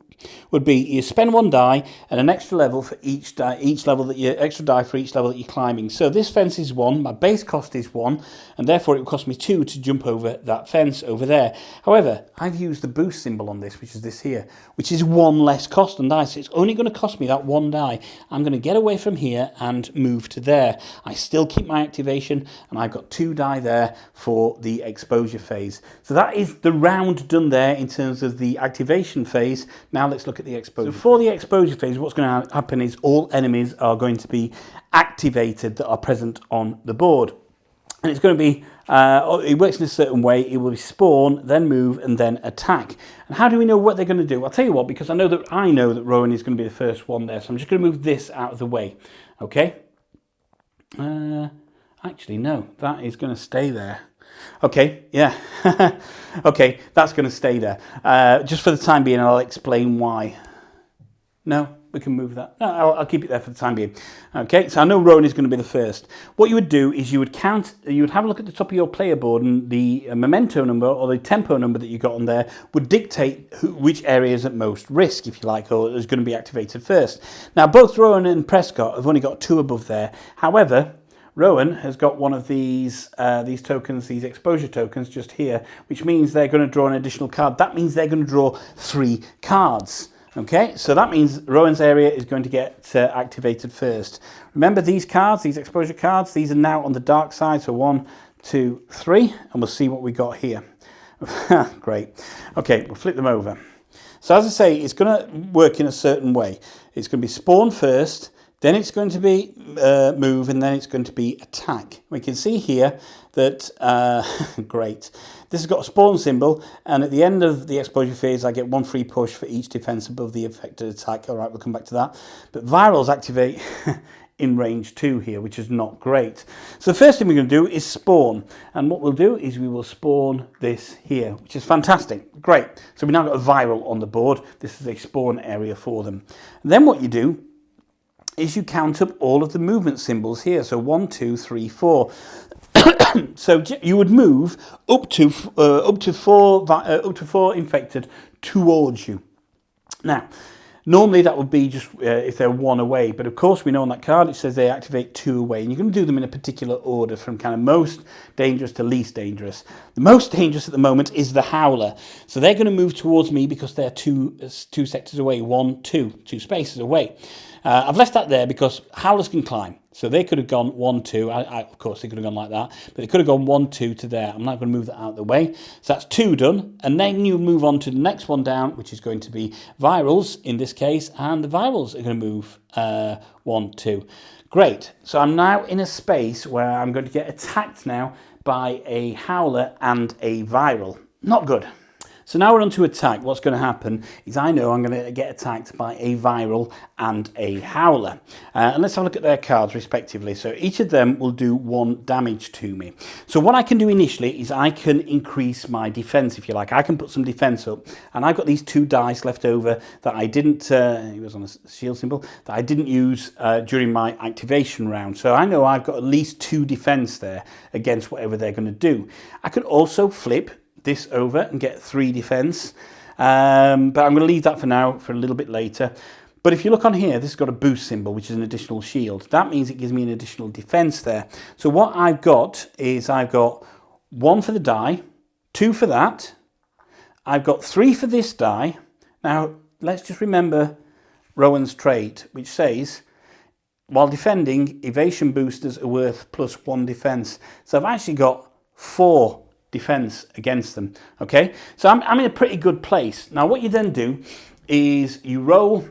would be you spend 1 die and an extra level for each die, extra die for each level that you're climbing. So this fence is 1, my base cost is 1, and therefore it would cost me 2 to jump over that fence over there. However, I've used the boost symbol on this, which is this here, which is 1 less cost on die. So it's only going to cost me that 1 die. I'm going to get away from here and move to there. I still keep my activation, and I've got 2 die there for the exposure phase. So that is the round done there in terms of the activation phase. Now let's look at the exposure. So for the exposure phase, what's going to happen is all enemies are going to be activated that are present on the board. And it's going to be, it works in a certain way. It will spawn, then move, and then attack. And how do we know what they're going to do? I'll tell you what, because I know that Rowan is going to be the first one there. So I'm just going to move this out of the way. Okay? Actually, no, that is going to stay there. Okay, yeah. Okay, that's going to stay there. Just for the time being, I'll explain why. No, we can move that. No, I'll keep it there for the time being. Okay, so I know Rowan is going to be the first. What you would do is you would have a look at the top of your player board, and the memento number or the tempo number that you got on there would dictate which area is at most risk, if you like, or is going to be activated first. Now, both Rowan and Prescott have only got 2 above there. However, Rowan has got one of these tokens, these exposure tokens just here, which means they're going to draw an additional card. That means they're going to draw 3 cards. Okay, so that means Rowan's area is going to get activated first. Remember these cards, these exposure cards, these are now on the dark side. So 1, 2, 3, and we'll see what we got here. Great. Okay, we'll flip them over. So as I say, it's going to work in a certain way. It's going to be spawn first, then it's going to be move, and then it's going to be attack. We can see here that, great, this has got a spawn symbol, and at the end of the exposure phase I get 1 free push for each defense above the affected attack. All right, we'll come back to that. But virals activate in range 2 here, which is not great. So the first thing we're going to do is spawn, and what we'll do is we will spawn this here, which is fantastic. Great. So we now got a viral on the board. This is a spawn area for them. And then what you do is you count up all of the movement symbols here. So 1, 2, 3, 4. So you would move up to four infected towards you. Now, normally that would be just if they're 1 away, but of course we know on that card it says they activate 2 away, and you're going to do them in a particular order from kind of most dangerous to least dangerous. The most dangerous at the moment is the Howler, so they're going to move towards me because they're two sectors away, 1, 2 spaces away. I've left that there because Howlers can climb. So they could have gone 1, 2. Of course, they could have gone like that. But they could have gone 1, 2 to there. I'm not going to move that out of the way. So that's 2 done. And then you move on to the next one down, which is going to be virals in this case. And the virals are going to move 1, 2. Great. So I'm now in a space where I'm going to get attacked now by a Howler and a viral. Not good. So now we're on to attack. What's going to happen is I know I'm going to get attacked by a viral and a Howler. And let's have a look at their cards respectively. So each of them will do 1 damage to me. So what I can do initially is I can increase my defense, if you like. I can put some defense up. And I've got these 2 dice left over that I didn't, it was on a shield symbol, that I didn't use during my activation round. So I know I've got at least 2 defense there against whatever they're going to do. I could also flip this over and get 3 defense, but I'm going to leave that for now for a little bit later. But if you look on here, this has got a boost symbol, which is an additional shield. That means it gives me an additional defense there. So what I've got is I've got 1 for the die, 2 for that, I've got 3 for this die. Now let's just remember Rowan's trait, which says while defending, evasion boosters are worth +1 defense. So I've actually got 4 defense against them. Okay, so I'm in a pretty good place. Now what you then do is you roll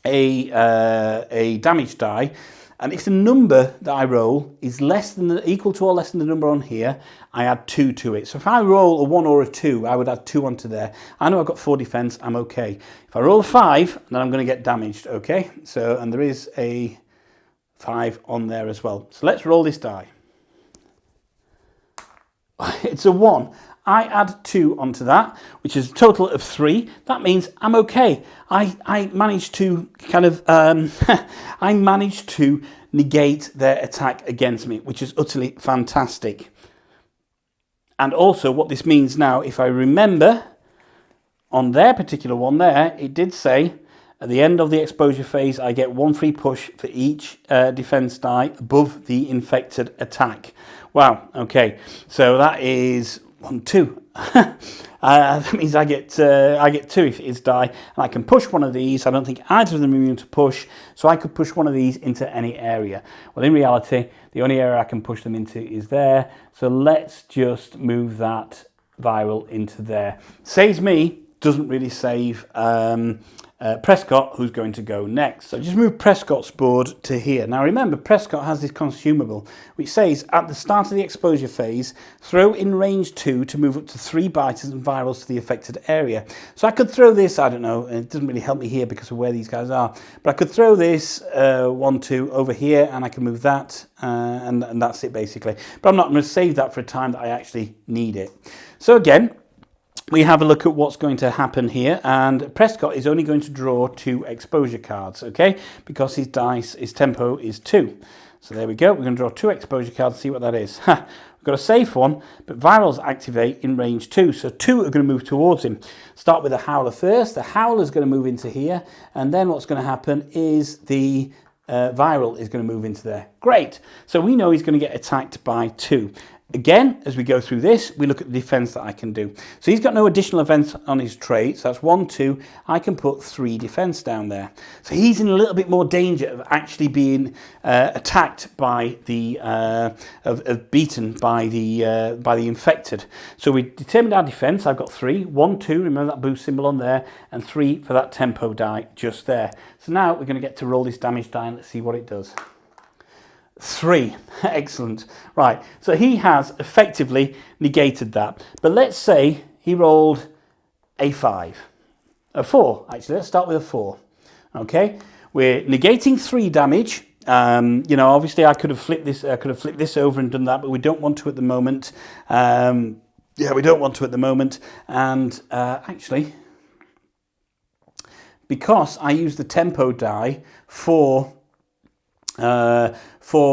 a damage die, and if the number that I roll is equal to or less than the number on here, I add 2 to it. So if I roll a 1 or a 2, I would add 2 onto there. I know I've got 4 defense, I'm okay. If I roll a 5, then I'm going to get damaged. Okay, so, and there is a 5 on there as well. So let's roll this die. It's a 1. I add 2 onto that, which is a total of 3. That means I'm okay. I managed to kind of, I managed to negate their attack against me, which is utterly fantastic. And also what this means now, if I remember, on their particular one there, it did say, at the end of the exposure phase, I get 1 free push for each defense die above the infected attack. Wow, okay, so that is 1, 2. That means I get 2 if it is die, and I can push one of these. I don't think either of them are immune to push, so I could push one of these into any area. Well, in reality, the only area I can push them into is there, so let's just move that viral into there. Saves me, doesn't really save Prescott, who's going to go next. So just move Prescott's board to here. Now remember, Prescott has this consumable, which says at the start of the exposure phase, throw in range 2 to move up to 3 biters and virals to the affected area. So I could throw this, I don't know, it doesn't really help me here because of where these guys are, but I could throw this 1, 2 over here, and I can move that, and that's it basically. But I'm not going to save that for a time that I actually need it. So again, we have a look at what's going to happen here, and Prescott is only going to draw 2 exposure cards, okay, because his tempo is 2. So there we go, we're going to draw 2 exposure cards and see what that is. We've got a safe one, but virals activate in range 2, so 2 are going to move towards him. Start with the Howler first. The Howler is going to move into here, and then what's going to happen is the viral is going to move into there. Great, so we know he's going to get attacked by 2. Again, as we go through this, we look at the defense that I can do. So he's got no additional events on his trait. So that's 1, 2. I can put 3 defense down there. So he's in a little bit more danger of actually being attacked by the, beaten by the infected. So we determined our defense. I've got 3, 1, 2. Remember that boost symbol on there, and 3 for that tempo die just there. So now we're going to get to roll this damage die and let's see what it does. 3. Excellent. Right, so he has effectively negated that. But let's say he rolled a 5. A 4, actually. Let's start with a 4. Okay, we're negating 3 damage. You know, obviously I could have flipped this over and done that, but we don't want to at the moment. Yeah, we don't want to at the moment. And actually, because I use the tempo die for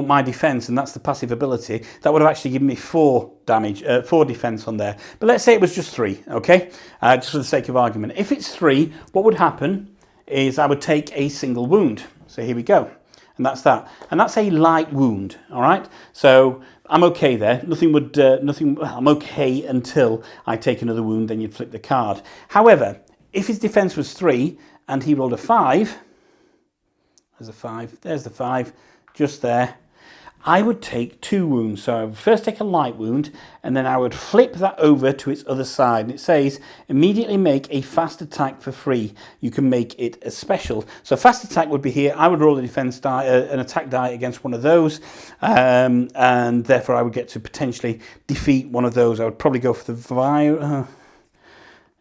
my defense, and that's the passive ability, that would have actually given me 4 damage, 4 defense on there. But let's say it was just 3, okay? Just for the sake of argument. If it's 3, what would happen is I would take a single wound. So here we go. And that's that. And that's a light wound, all right? So I'm okay there. I'm okay until I take another wound, then you'd flip the card. However, if his defense was 3 and he rolled a 5, there's a 5, there's the 5, just there, I would take 2 wounds. So I would first take a light wound, and then I would flip that over to its other side. And it says, immediately make a fast attack for free. You can make it a special. So fast attack would be here. I would roll a defense die, an attack die against one of those, and therefore I would get to potentially defeat one of those. I would probably go for the viral.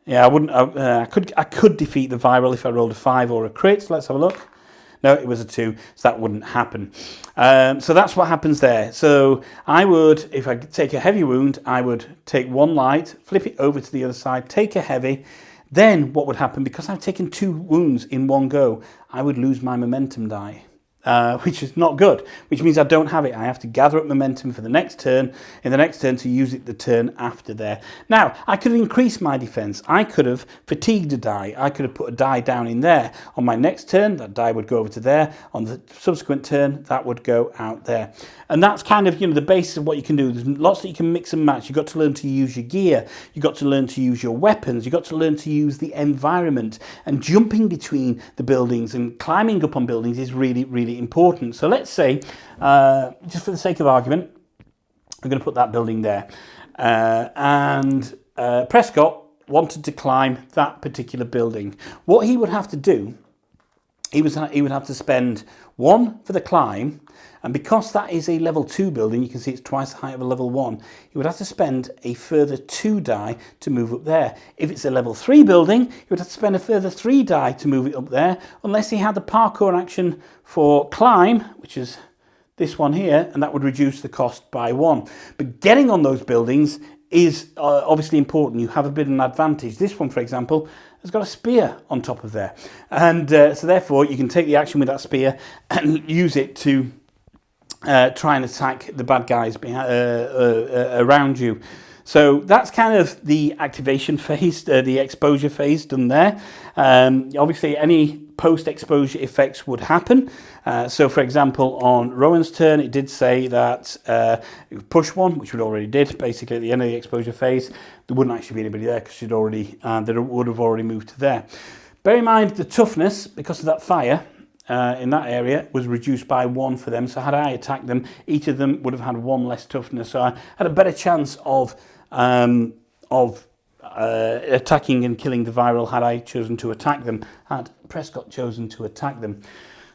Yeah, I wouldn't. I could defeat the viral if I rolled a 5 or a crit. So let's have a look. No, it was a 2, so that wouldn't happen. So that's what happens there. So I would, if I take a heavy wound, I would take 1 light, flip it over to the other side, take a heavy. Then what would happen, because I've taken 2 wounds in one go, I would lose my momentum die. Which is not good, which means I don't have it. I have to gather up momentum for the next turn, in the next turn to use it the turn after there. Now, I could have increased my defense. I could have fatigued a die. I could have put a die down in there. On my next turn, that die would go over to there. On the subsequent turn, that would go out there. And that's kind of, you know, the basis of what you can do. There's lots that you can mix and match. You've got to learn to use your gear. You've got to learn to use your weapons. You've got to learn to use the environment. And jumping between the buildings and climbing up on buildings is really, really important. So let's say, just for the sake of argument, I'm going to put that building there. Prescott wanted to climb that particular building. What he would have to do, he would have to spend 1 for the climb, and because that is a level 2 building, you can see it's twice the height of a level 1, he would have to spend a further 2 die to move up there. If it's a level 3 building, he would have to spend a further 3 die to move it up there, unless he had the parkour action for climb, which is this one here, and that would reduce the cost by 1. But getting on those buildings is obviously important. You have a bit of an advantage. This one, for example, has got a spear on top of there. And so therefore, you can take the action with that spear and use it to try and attack the bad guys around you. So that's kind of the activation phase, the exposure phase done there. Obviously, any post-exposure effects would happen. So, for example, on Rowan's turn, it did say that push 1, which we already did, basically at the end of the exposure phase. There wouldn't actually be anybody there because she'd already, they would have already moved to there. Bear in mind the toughness, because of that fire, in that area was reduced by 1 for them. So had I attacked them, each of them would have had 1 less toughness. So I had a better chance of attacking and killing the viral had I chosen to attack them, had Prescott chosen to attack them.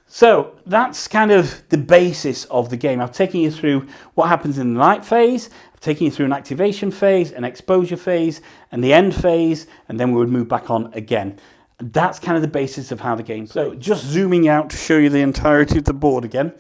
So that's kind of the basis of the game. I've taken you through what happens in the light phase, I've taken you through an activation phase, an exposure phase, and the end phase, and then we would move back on again. That's kind of the basis of how the game. So just zooming out to show you the entirety of the board again,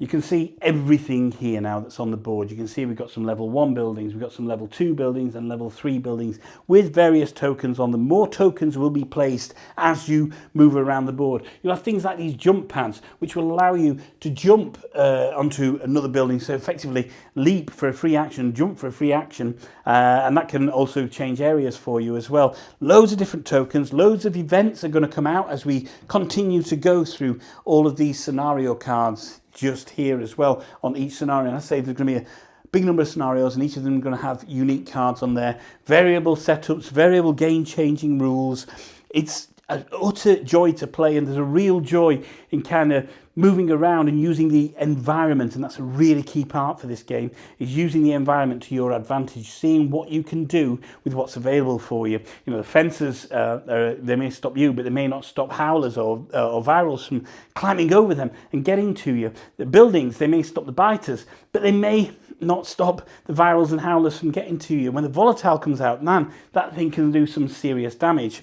you can see everything here now that's on the board. You can see we've got some level 1 buildings, we've got some level 2 buildings and level 3 buildings with various tokens on them. More tokens will be placed as you move around the board. You'll have things like these jump pads, which will allow you to jump onto another building. So effectively leap for a free action, jump for a free action, and that can also change areas for you as well. Loads of different tokens, loads of events are going to come out as we continue to go through all of these scenario cards just here as well on each scenario. And I say there's going to be big number of scenarios, and each of them are going to have unique cards on there, variable setups, variable game-changing rules. It's an utter joy to play, and there's a real joy in kind of moving around and using the environment, and that's a really key part for this game, is using the environment to your advantage, seeing what you can do with what's available for you. You know, the fences, they may stop you, but they may not stop howlers or virals from climbing over them and getting to you. The buildings, they may stop the biters, but they may not stop the virals and howlers from getting to you. When the volatile comes out, man, that thing can do some serious damage.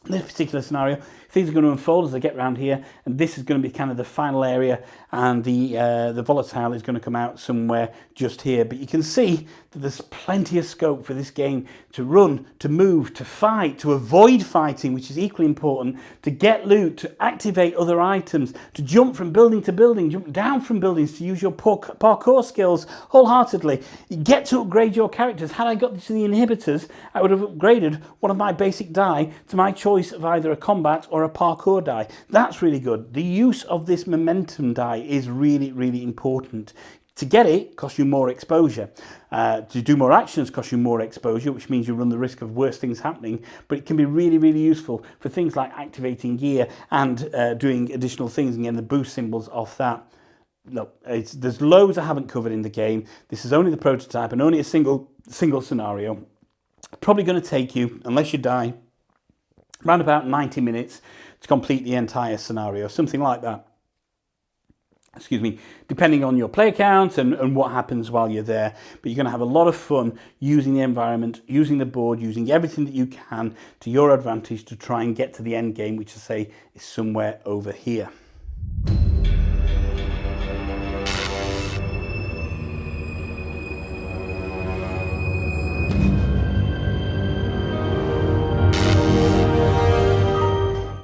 In this particular scenario, things are going to unfold as they get around here, and this is going to be kind of the final area, and the volatile is going to come out somewhere just here. But you can see that there's plenty of scope for this game to run, to move, to fight, to avoid fighting, which is equally important, to get loot, to activate other items, to jump from building to building, jump down from buildings, to use your parkour skills wholeheartedly. You get to upgrade your characters. Had I got to the inhibitors, I would have upgraded one of my basic die to my choice of either a combat or a parkour die. That's really good. The use of this momentum die is really, really important. To get it costs you more exposure. To do more actions costs you more exposure, which means you run the risk of worse things happening, but it can be really, really useful for things like activating gear and doing additional things and getting the boost symbols off that. Look, there's loads I haven't covered in the game. This is only the prototype and only a single scenario. Probably going to take you, unless you die, around about 90 minutes to complete the entire scenario, something like that. Excuse me, depending on your play count and what happens while you're there. But you're going to have a lot of fun using the environment, using the board, using everything that you can to your advantage to try and get to the end game, which I say is somewhere over here.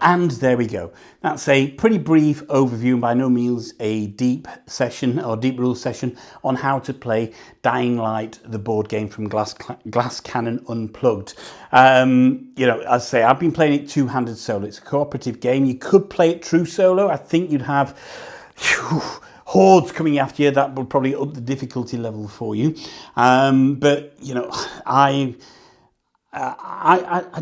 And there we go. That's a pretty brief overview, and by no means a deep session or deep rules session on how to play Dying Light, the board game from Glass Cannon Unplugged. You know, as I say, I've been playing it two-handed solo. It's a cooperative game. You could play it true solo. I think you'd have hordes coming after you. That would probably up the difficulty level for you. But, you know, I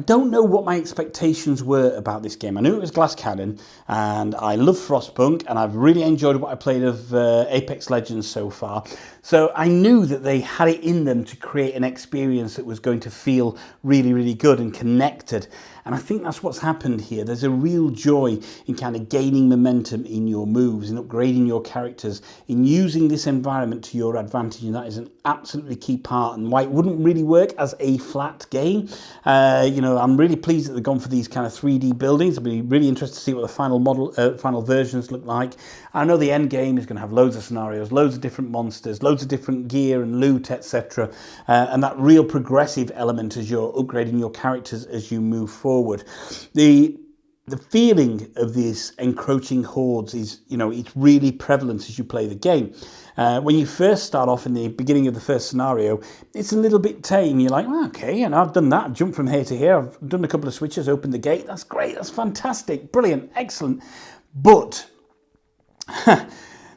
don't know what my expectations were about this game. I knew it was Glass Cannon, and I love Frostpunk, and I've really enjoyed what I played of Apex Legends so far. So I knew that they had it in them to create an experience that was going to feel really, really good and connected. And I think that's what's happened here. There's a real joy in kind of gaining momentum in your moves, in upgrading your characters, in using this environment to your advantage, and that is an absolutely key part, and why it wouldn't really work as a flat game. You know, I'm really pleased that they've gone for these kind of 3D buildings. I'll be really interested to see what the final versions look like. I know the end game is going to have loads of scenarios, loads of different monsters, loads of different gear and loot, etc. And that real progressive element as you're upgrading your characters as you move forward. The feeling of these encroaching hordes is, you know, it's really prevalent as you play the game. When you first start off in the beginning of the first scenario, it's a little bit tame. You're like, oh, okay, and I've done that. I've jumped from here to here. I've done a couple of switches, opened the gate. That's great. That's fantastic. Brilliant. Excellent. But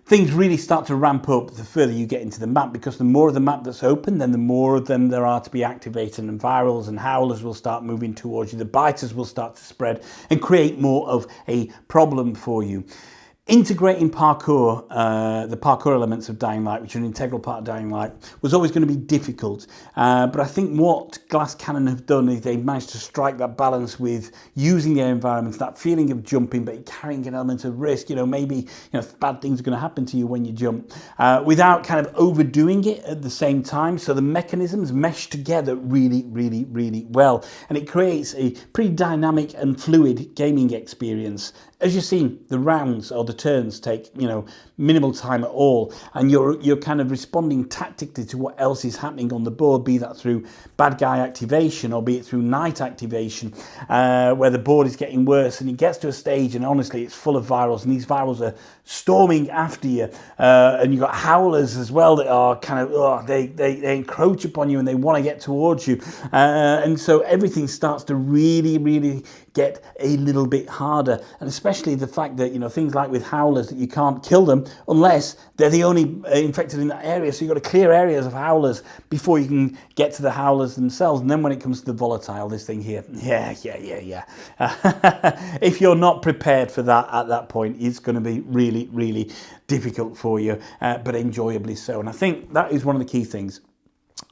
things really start to ramp up the further you get into the map, because the more of the map that's open, then the more of them there are to be activated, and virals and howlers will start moving towards you. The biters will start to spread and create more of a problem for you. Integrating parkour, the parkour elements of Dying Light, which are an integral part of Dying Light, was always going to be difficult. But I think what Glass Cannon have done is they've managed to strike that balance with using the environment, that feeling of jumping, but carrying an element of risk. You know, maybe, you know, bad things are going to happen to you when you jump, without kind of overdoing it at the same time. So the mechanisms mesh together really, really, really well, and it creates a pretty dynamic and fluid gaming experience. As you've seen, the rounds or the turns take, you know, minimal time at all, and you're kind of responding tactically to what else is happening on the board, be that through bad guy activation or be it through night activation, where the board is getting worse, and it gets to a stage and honestly it's full of virals, and these virals are storming after you, and you've got howlers as well that are kind of, they encroach upon you and they want to get towards you, and so everything starts to really, really get a little bit harder. And especially the fact that, you know, things like with howlers that you can't kill them unless they're the only infected in that area. So you've got to clear areas of howlers before you can get to the howlers themselves. And then when it comes to the volatile, this thing here, yeah. If you're not prepared for that at that point, it's going to be really, really difficult for you, but enjoyably so. And I think that is one of the key things.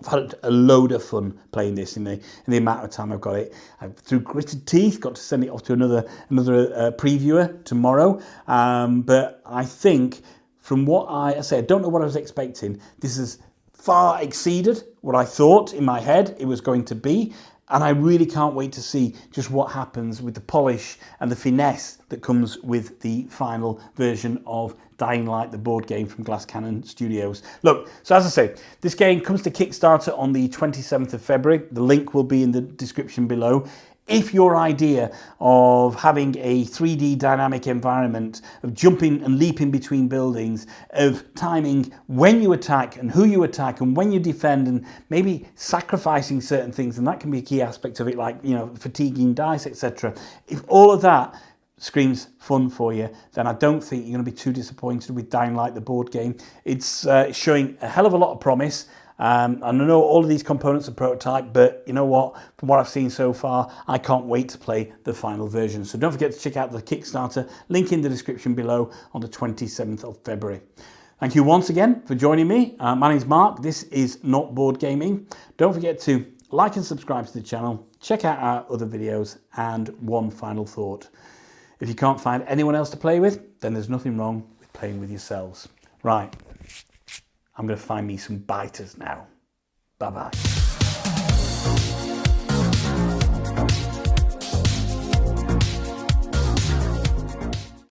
I've had a load of fun playing this in the amount of time I've got it. I've, through gritted teeth, got to send it off to another previewer tomorrow. But I think from what I don't know what I was expecting. This has far exceeded what I thought in my head it was going to be. And I really can't wait to see just what happens with the polish and the finesse that comes with the final version of Dying Light, the board game from Glass Cannon Studios. Look, so as I say, this game comes to Kickstarter on the 27th of February. The link will be in the description below. If your idea of having a 3D dynamic environment, of jumping and leaping between buildings, of timing when you attack and who you attack and when you defend, and maybe sacrificing certain things, and that can be a key aspect of it, like, you know, fatiguing dice, etc. If all of that screams fun for you, then I don't think you're going to be too disappointed with Dying Light, the board game. It's showing a hell of a lot of promise. And I know all of these components are prototype, but you know what? From what I've seen so far, I can't wait to play the final version. So don't forget to check out the Kickstarter, link in the description below, on the 27th of February. Thank you once again for joining me. My name's Mark. This is Not Board Gaming. Don't forget to like and subscribe to the channel, check out our other videos, and one final thought. If you can't find anyone else to play with, then there's nothing wrong with playing with yourselves. Right. I'm going to find me some biters now. Bye-bye.